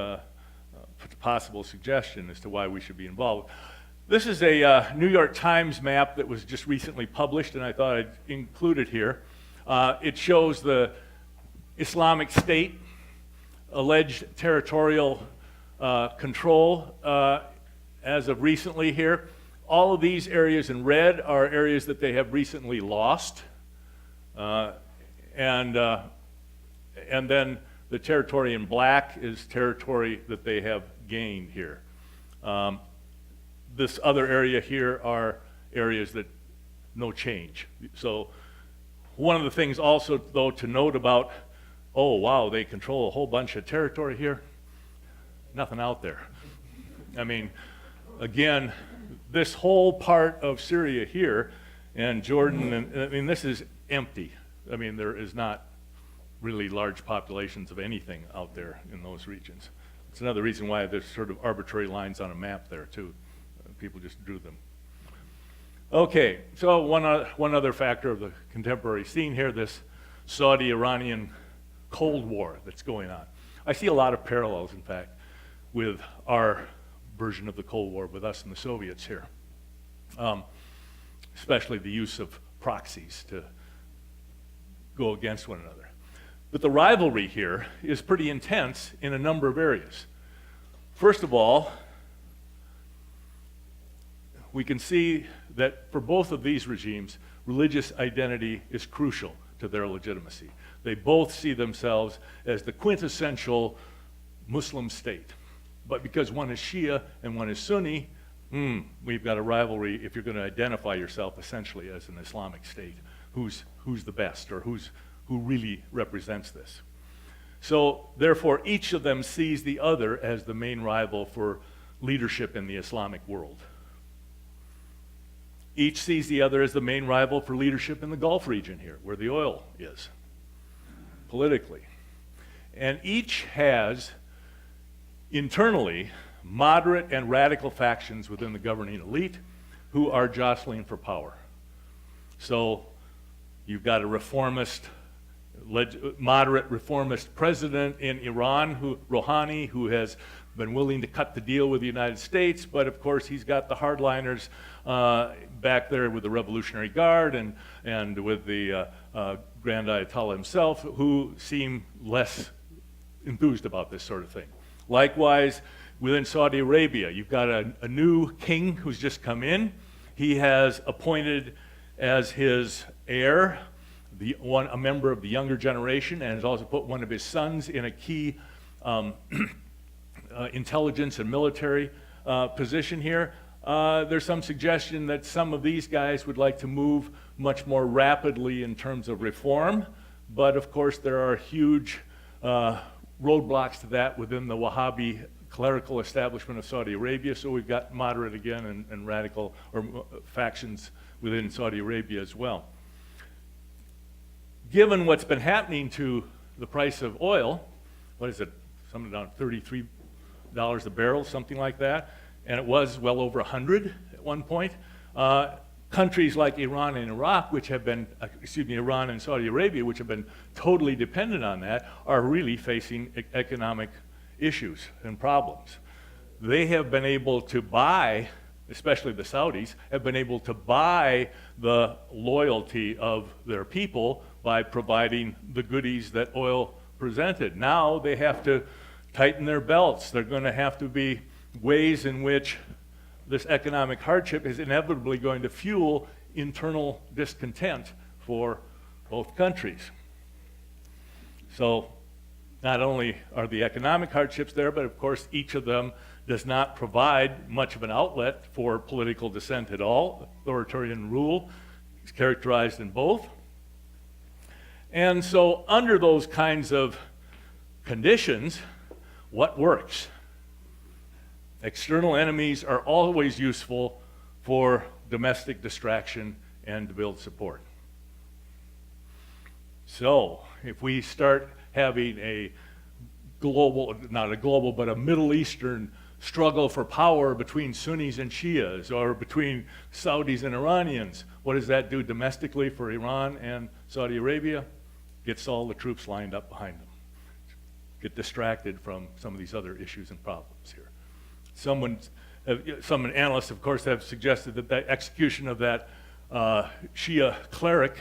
possible suggestion as to why we should be involved. This is a New York Times map that was just recently published, and I thought I'd include it here. It shows the Islamic State alleged territorial control as of recently here. All of these areas in red are areas that they have recently lost, and then the territory in black is territory that they have gained here. This other area here are areas that no change. So one of the things also, though, to note about, oh, wow, they control a whole bunch of territory here. Nothing out there. I mean, again, this whole part of Syria here and Jordan, and I mean, this is empty. I mean, there is not really large populations of anything out there in those regions. It's another reason why there's sort of arbitrary lines on a map there, too. People just drew them. Okay, so one other factor of the contemporary scene here, this Saudi-Iranian Cold War that's going on. I see a lot of parallels, in fact, with our version of the Cold War with us and the Soviets here, especially the use of proxies to go against one another. But the rivalry here is pretty intense in a number of areas. First of all, we can see that for both of these regimes, religious identity is crucial to their legitimacy. They both see themselves as the quintessential Muslim state. But because one is Shia and one is Sunni, we've got a rivalry if you're going to identify yourself essentially as an Islamic state. Who's the best, or who really represents this? So therefore, each of them sees the other as the main rival for leadership in the Islamic world. Each sees the other as the main rival for leadership in the Gulf region here, where the oil is, politically. And each has, internally, moderate and radical factions within the governing elite who are jostling for power. So you've got a moderate reformist president in Iran, Rouhani, who has been willing to cut the deal with the United States, but of course he's got the hardliners back there with the Revolutionary Guard and with the Grand Ayatollah himself, who seem less enthused about this sort of thing. Likewise, within Saudi Arabia, you've got a new king who's just come in. He has appointed as his heir a member of the younger generation, and has also put one of his sons in a key intelligence and military position here. There's some suggestion that some of these guys would like to move much more rapidly in terms of reform, but of course there are huge roadblocks to that within the Wahhabi clerical establishment of Saudi Arabia. So we've got moderate again and radical or factions within Saudi Arabia as well. Given what's been happening to the price of oil, what is it, something down $33 a barrel, something like that, and it was well over 100 at one point. Countries like Iran and Iraq, which have been, Iran and Saudi Arabia, which have been totally dependent on that, are really facing economic issues and problems. They have been able to buy, especially the Saudis, have been able to buy the loyalty of their people by providing the goodies that oil presented. Now they have to tighten their belts. They're going to have to be ways in which this economic hardship is inevitably going to fuel internal discontent for both countries. So not only are the economic hardships there, but of course each of them does not provide much of an outlet for political dissent at all. Authoritarian rule is characterized in both. And so under those kinds of conditions, what works? External enemies are always useful for domestic distraction and to build support. So if we start having a global, not a global, but a Middle Eastern struggle for power between Sunnis and Shias or between Saudis and Iranians, what does that do domestically for Iran and Saudi Arabia? Gets all the troops lined up behind them. Get distracted from some of these other issues and problems here. Some analysts, of course, have suggested that the execution of that Shia cleric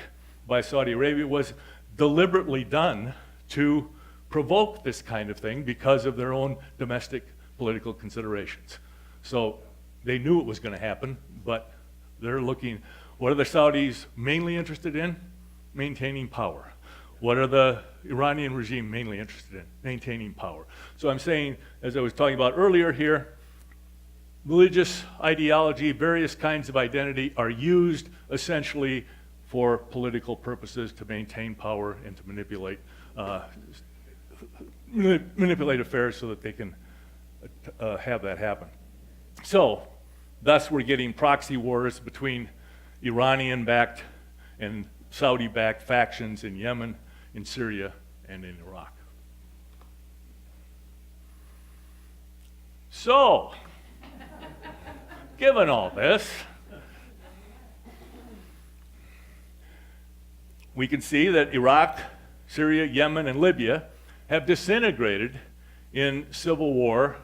by Saudi Arabia was deliberately done to provoke this kind of thing because of their own domestic political considerations. So they knew it was going to happen, but they're looking, what are the Saudis mainly interested in? Maintaining power. What are the Iranian regime mainly interested in? Maintaining power. So I'm saying, as I was talking about earlier here, religious ideology, various kinds of identity are used essentially for political purposes to maintain power and to manipulate affairs so that they can have that happen. So, thus we're getting proxy wars between Iranian-backed and Saudi-backed factions in Yemen, in Syria, and in Iraq. So, given all this, we can see that Iraq, Syria, Yemen, and Libya have disintegrated in civil war,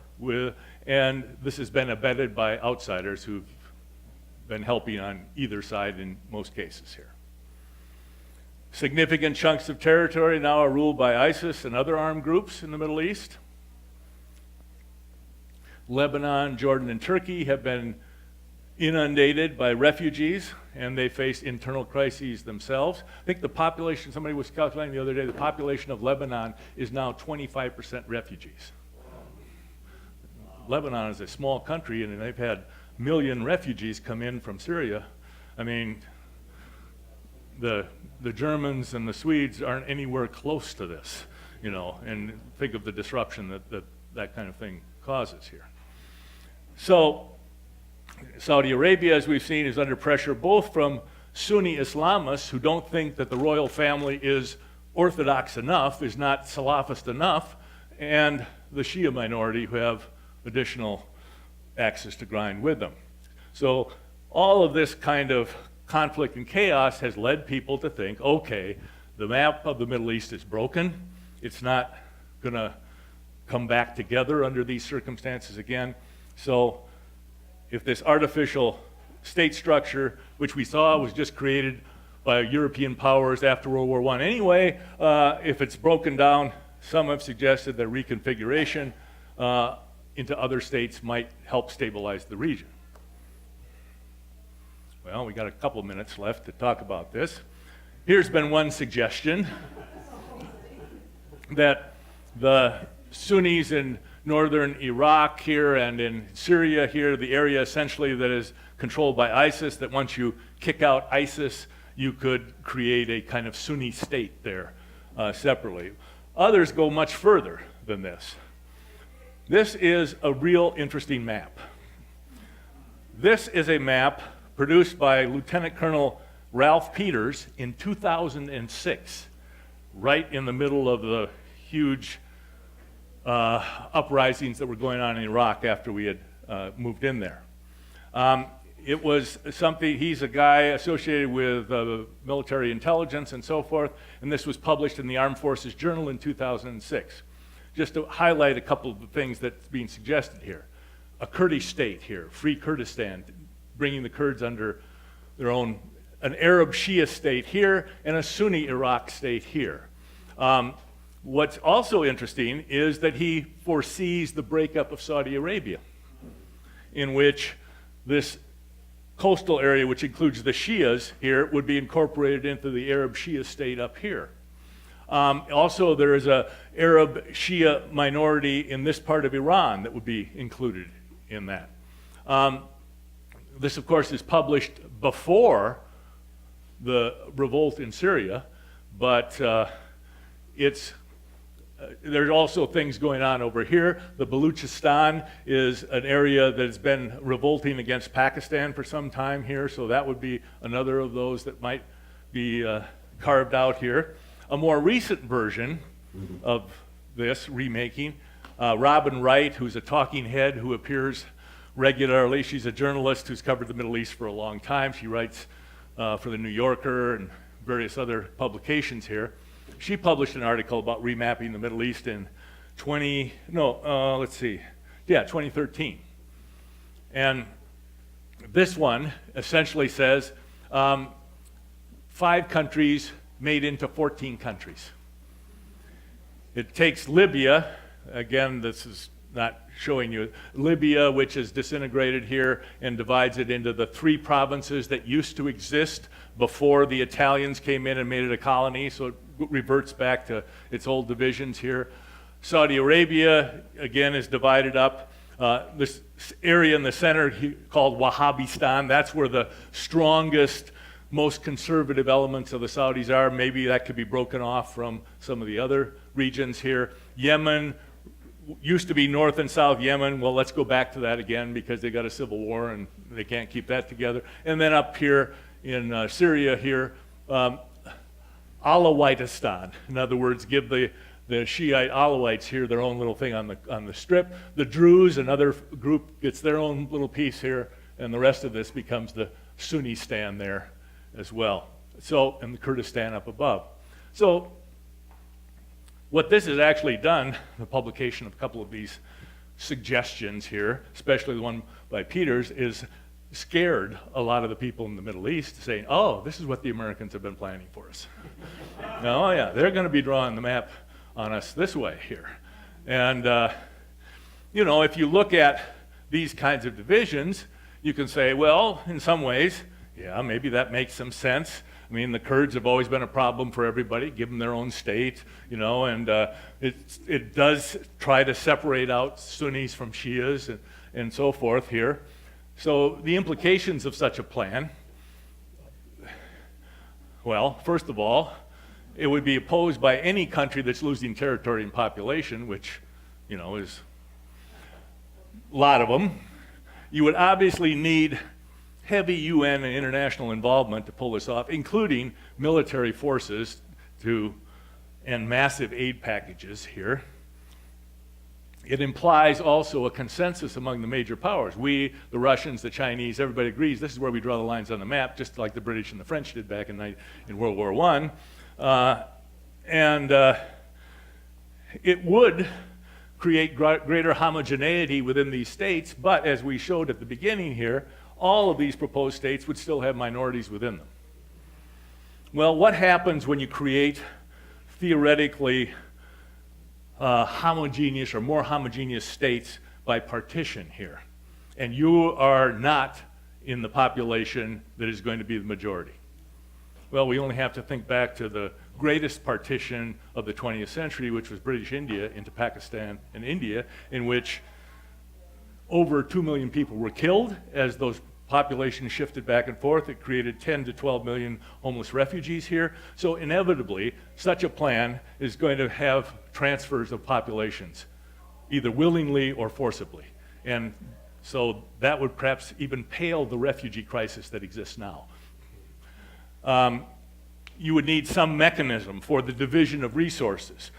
and this has been abetted by outsiders who've been helping on either side in most cases here. Significant chunks of territory now are ruled by ISIS and other armed groups in the Middle East. Lebanon, Jordan, and Turkey have been inundated by refugees, and they face internal crises themselves. I think the population, somebody was calculating the other day, the population of Lebanon is now 25% refugees. Lebanon is a small country, and they've had 1 million refugees come in from Syria. I mean, the Germans and the Swedes aren't anywhere close to this, you know, and think of the disruption that kind of thing causes here. So, Saudi Arabia, as we've seen, is under pressure both from Sunni Islamists who don't think that the royal family is orthodox enough, is not Salafist enough, and the Shia minority who have additional axes to grind with them. So all of this kind of conflict and chaos has led people to think, okay, the map of the Middle East is broken. It's not going to come back together under these circumstances again. So if this artificial state structure, which we saw was just created by European powers after World War I anyway, if it's broken down, some have suggested that reconfiguration into other states might help stabilize the region. Well, we got a couple of minutes left to talk about this. Here's been one suggestion that the Sunnis in northern Iraq here and in Syria here, the area essentially that is controlled by ISIS, that once you kick out ISIS, you could create a kind of Sunni state there separately. Others go much further than this. This is a real interesting map. This is a map produced by Lieutenant Colonel Ralph Peters in 2006, right in the middle of the huge uprisings that were going on in Iraq after we had moved in there. It was something, he's a guy associated with military intelligence and so forth, and this was published in the Armed Forces Journal in 2006. Just to highlight a couple of the things that's being suggested here. A Kurdish state here, Free Kurdistan, bringing the Kurds under their own, an Arab Shia state here, and a Sunni Iraq state here. What's also interesting is that he foresees the breakup of Saudi Arabia, in which this coastal area, which includes the Shias here, would be incorporated into the Arab Shia state up here. Also, there is an Arab Shia minority in this part of Iran that would be included in that. This, of course, is published before the revolt in Syria, but there's also things going on over here. The Baluchistan is an area that has been revolting against Pakistan for some time here, so that would be another of those that might be carved out here. A more recent version of this remaking, Robin Wright, who's a talking head who appears regularly. She's a journalist who's covered the Middle East for a long time. She writes for the New Yorker and various other publications here. She published an article about remapping the Middle East in 2013. And this one essentially says 5 countries made into 14 countries. It takes Libya, again, this is not showing you, Libya, which is disintegrated here, and divides it into the 3 provinces that used to exist before the Italians came in and made it a colony, so it reverts back to its old divisions here. Saudi Arabia, again, is divided up. This area in the center called Wahhabistan, that's where the strongest, most conservative elements of the Saudis are. Maybe that could be broken off from some of the other regions here. Yemen used to be North and South Yemen. Well, let's go back to that again because they got a civil war and they can't keep that together. And then up here in Syria here, Alawitistan. In other words, give the Shiite Alawites here their own little thing on the strip. The Druze, another group, gets their own little piece here, and the rest of this becomes the Sunnistan there as well. So, and the Kurdistan up above. So, what this has actually done, the publication of a couple of these suggestions here, especially the one by Peters, is scared a lot of the people in the Middle East, saying, oh, this is what the Americans have been planning for us. Oh yeah, they're going to be drawing the map on us this way here. And, you know, if you look at these kinds of divisions, you can say, well, in some ways, yeah, maybe that makes some sense. I mean, the Kurds have always been a problem for everybody, give them their own state, you know, and it does try to separate out Sunnis from Shias and so forth here. So the implications of such a plan, well, first of all, it would be opposed by any country that's losing territory and population, which, you know, is a lot of them. You would obviously need heavy UN and international involvement to pull this off, including military forces and massive aid packages here. It implies also a consensus among the major powers. We, the Russians, the Chinese, everybody agrees this is where we draw the lines on the map, just like the British and the French did back in World War I. It would create greater homogeneity within these states, but as we showed at the beginning here, all of these proposed states would still have minorities within them. Well, what happens when you create theoretically homogeneous or more homogeneous states by partition here, and you are not in the population that is going to be the majority? Well, we only have to think back to the greatest partition of the 20th century, which was British India into Pakistan and India, in which over 2 million people were killed as those population shifted back and forth. It created 10 to 12 million homeless refugees here. So inevitably, such a plan is going to have transfers of populations, either willingly or forcibly. And so that would perhaps even pale the refugee crisis that exists now. You would need some mechanism for the division of resources,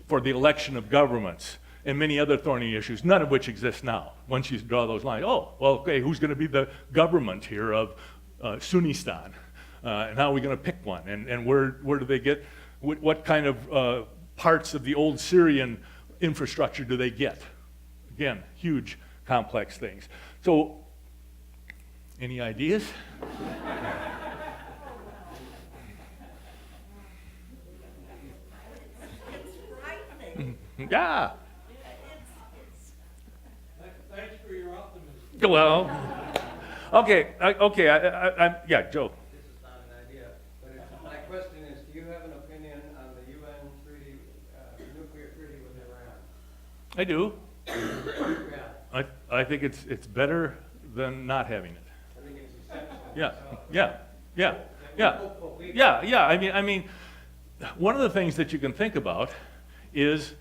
for the election of governments, and many other thorny issues, none of which exist now. Once you draw those lines, oh, well, okay, who's going to be the government here of Sunnistan? And how are we going to pick one? And where do they get, what kind of parts of the old Syrian infrastructure do they get? Again, huge, complex things. So, any ideas? Yeah. Thanks for your optimism. Well, okay, yeah, Joe. This is not an idea, but my question is, do you have an opinion on the UN treaty, nuclear treaty with Iran? I do. Yeah, I think it's better than not having it. I think it's essential. Yeah, So, yeah, yeah, and yeah, we're hopeful we- yeah. I mean, one of the things that you can think about is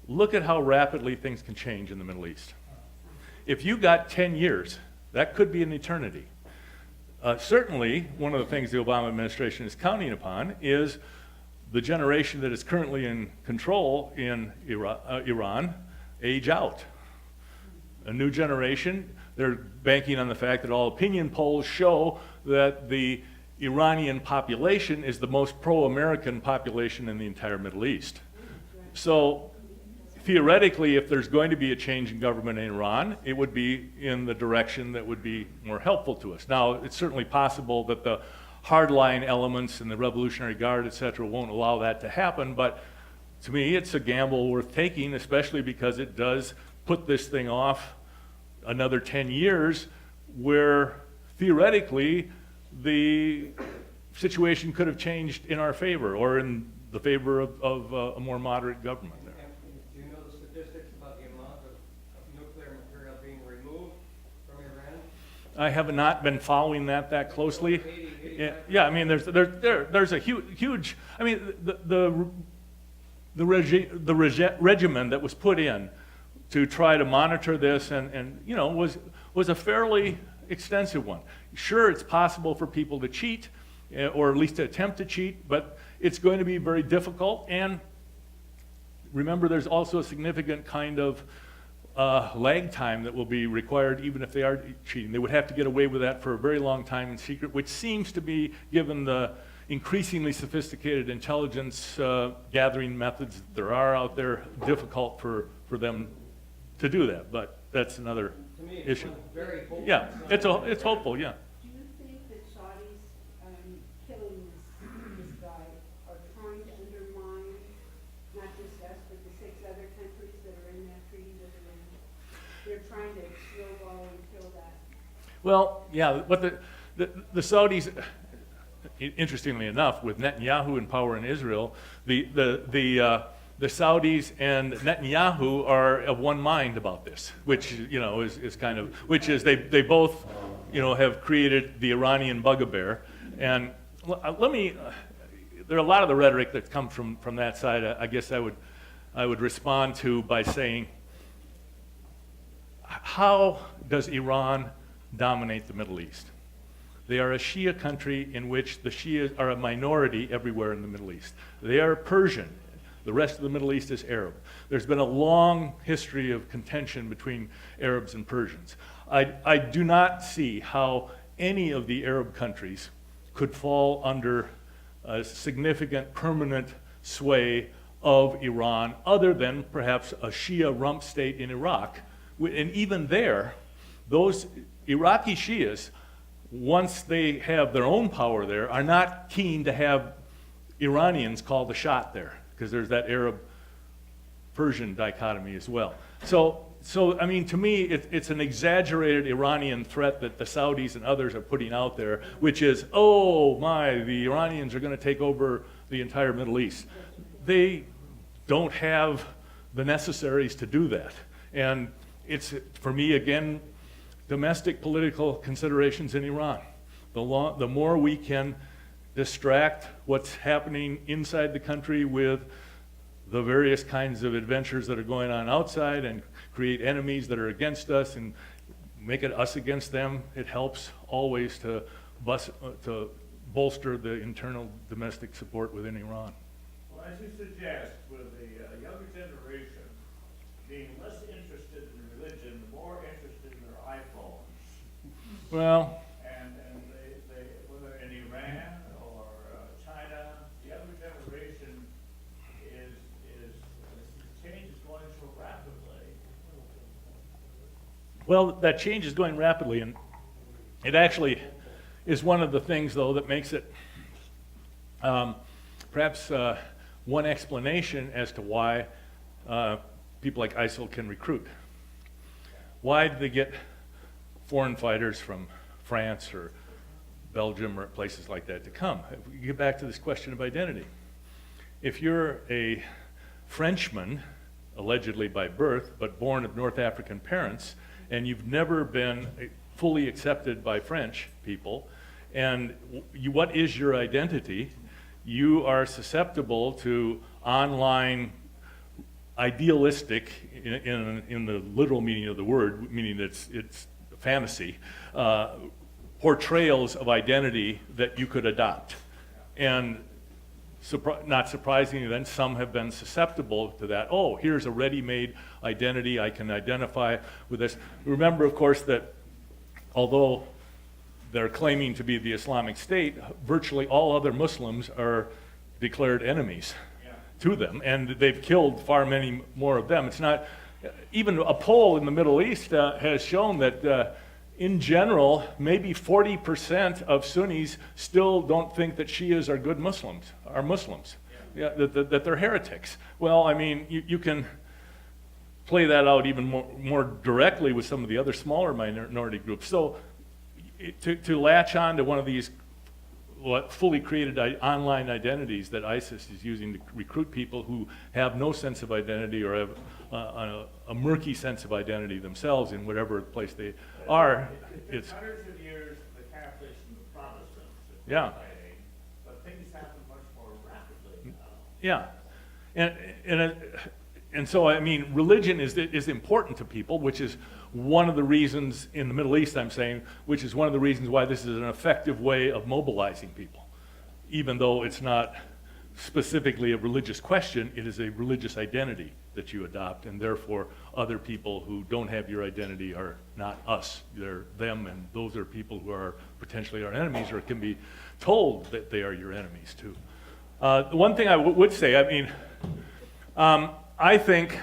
look at how rapidly things can change in the Middle East. If you got 10 years, that could be an eternity. Certainly, one of the things the Obama administration is counting upon is the generation that is currently in control in Iran age out. A new generation, they're banking on the fact that all opinion polls show that the Iranian population is the most pro-American population in the entire Middle East. So theoretically, if there's going to be a change in government in Iran, it would be in the direction that would be more helpful to us. Now, it's certainly possible that the hardline elements and the Revolutionary Guard, et cetera, won't allow that to happen, but to me, it's a gamble worth taking, especially because it does put this thing off another 10 years, where theoretically the situation could have changed in our favor or in the favor of a more moderate government there. Do you know the statistics about the amount of nuclear material being removed from Iran? I have not been following that closely. 80, Yeah, I mean, there's a huge, I mean, the regimen that was put in to try to monitor this and you know, was a fairly extensive one. Sure, it's possible for people to cheat, or at least to attempt to cheat, but it's going to be very difficult. And remember, there's also a significant kind of lag time that will be required even if they are cheating. They would have to get away with that for a very long time in secret, which seems to be, given the increasingly sophisticated intelligence gathering methods that there are out there, difficult for them to do that. But that's another To me, it issue. sounds very hopeful. Yeah, it's hopeful, yeah. Do you think that Saudis killing this guy are trying to undermine not just us, but the 6 other countries that are in that treaty with Iran? They're trying to snowball and kill that. Well, yeah, what the Saudis, interestingly enough, with Netanyahu in power in Israel, the Saudis and Netanyahu are of one mind about this, which you know is kind of, which is they both, you know, have created the Iranian bugaboo. And let me, there are a lot of the rhetoric that comes from that side. I guess I would respond to by saying, how does Iran dominate the Middle East? They are a Shia country in which the Shias are a minority everywhere in the Middle East. They are Persian. The rest of the Middle East is Arab. There's been a long history of contention between Arabs and Persians. I do not see how any of the Arab countries could fall under a significant permanent sway of Iran, other than perhaps a Shia rump state in Iraq. And even there, those Iraqi Shias, once they have their own power there, are not keen to have Iranians call the shot there, because there's that Arab-Persian dichotomy as well. So I mean, to me, it's an exaggerated Iranian threat that the Saudis and others are putting out there, which is, oh my, the Iranians are going to take over the entire Middle East. They don't have the necessaries to do that. And it's, for me, again, domestic political considerations in Iran. The more we can distract what's happening inside the country with the various kinds of adventures that are going on outside and create enemies that are against us and make it us against them, it helps always to bolster the internal domestic support within Iran. Well, as you suggest, with the younger generation being less interested in religion, more interested in their iPhones, Well, and they whether in Iran or China, the younger generation the change is going so rapidly. well, that change is going rapidly, and it actually is one of the things, though, that makes it perhaps one explanation as to why people like ISIL can recruit. Why do they get foreign fighters from France or Belgium or places like that to come? If we get back to this question of identity. If you're a Frenchman, allegedly by birth, but born of North African parents, and you've never been fully accepted by French people, and what is your identity? You are susceptible to online idealistic, in the literal meaning of the word, meaning it's fantasy, portrayals of identity that you could adopt. And not surprisingly then, some have been susceptible to that. Oh, here's a ready-made identity, I can identify with this. Remember, of course, that although they're claiming to be the Islamic State, virtually all other Muslims are declared enemies to them, and they've killed far many more of them. It's not, even a poll in the Middle East has shown that in general, maybe 40% of Sunnis still don't think that Shias are good Muslims, are Muslims, that they're heretics. Well, I mean, you can play that out even more directly with some of the other smaller minority groups. So to latch on to one of these fully created online identities that ISIS is using to recruit people who have no sense of identity or have a murky sense of identity themselves in whatever place they are. It's hundreds of years the Catholics and the Protestants have been Yeah. fighting, but things happen much more rapidly now. Yeah, and so I mean, religion is important to people, which is one of the reasons in the Middle East, I'm saying, which is one of the reasons why this is an effective way of mobilizing people. Even though it's not specifically a religious question, it is a religious identity that you adopt, and therefore other people who don't have your identity are not us, they're them, and those are people who are potentially our enemies or can be told that they are your enemies too. The one thing I would say, I mean, I think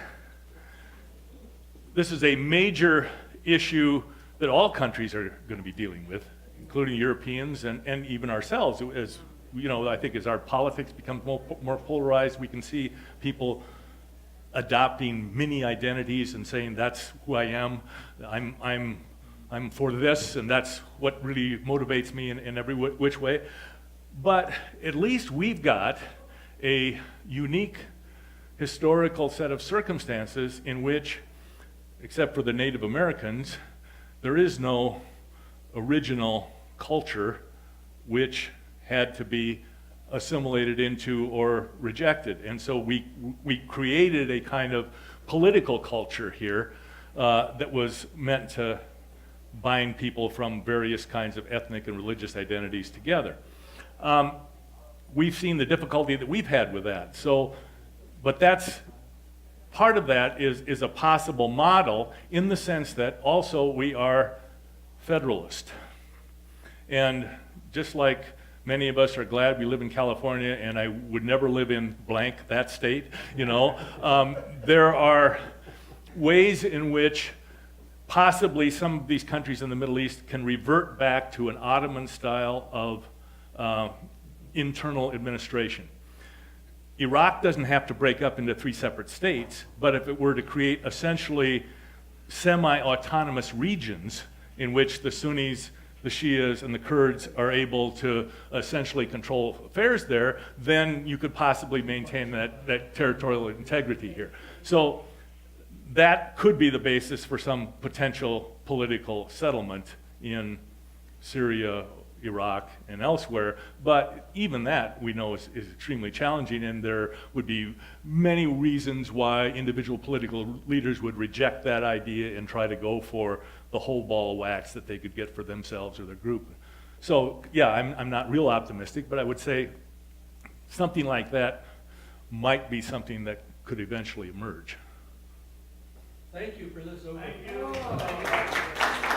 this is a major issue that all countries are going to be dealing with, including Europeans and even ourselves. As you know, I think as our politics becomes more polarized, we can see people adopting mini identities and saying that's who I am. I'm for this, and that's what really motivates me in every which way. But at least we've got a unique historical set of circumstances in which, except for the Native Americans, there is no original culture which had to be assimilated into or rejected. And so we created a kind of political culture here that was meant to bind people from various kinds of ethnic and religious identities together. We've seen the difficulty that we've had with that. But that's part of that is a possible model in the sense that also we are federalist. And just like many of us are glad we live in California and I would never live in blank, that state, you know, there are ways in which possibly some of these countries in the Middle East can revert back to an Ottoman style of internal administration. Iraq doesn't have to break up into 3 separate states, but if it were to create essentially semi-autonomous regions in which the Sunnis, the Shias, and the Kurds are able to essentially control affairs there, then you could possibly maintain that territorial integrity here. So that could be the basis for some potential political settlement in Syria, Iraq, and elsewhere. But even that, we know, is extremely challenging, and there would be many reasons why individual political leaders would reject that idea and try to go for the whole ball of wax that they could get for themselves or their group. So, yeah, I'm not real optimistic, but I would say something like that might be something that could eventually emerge. Thank you for this overview. Thank you.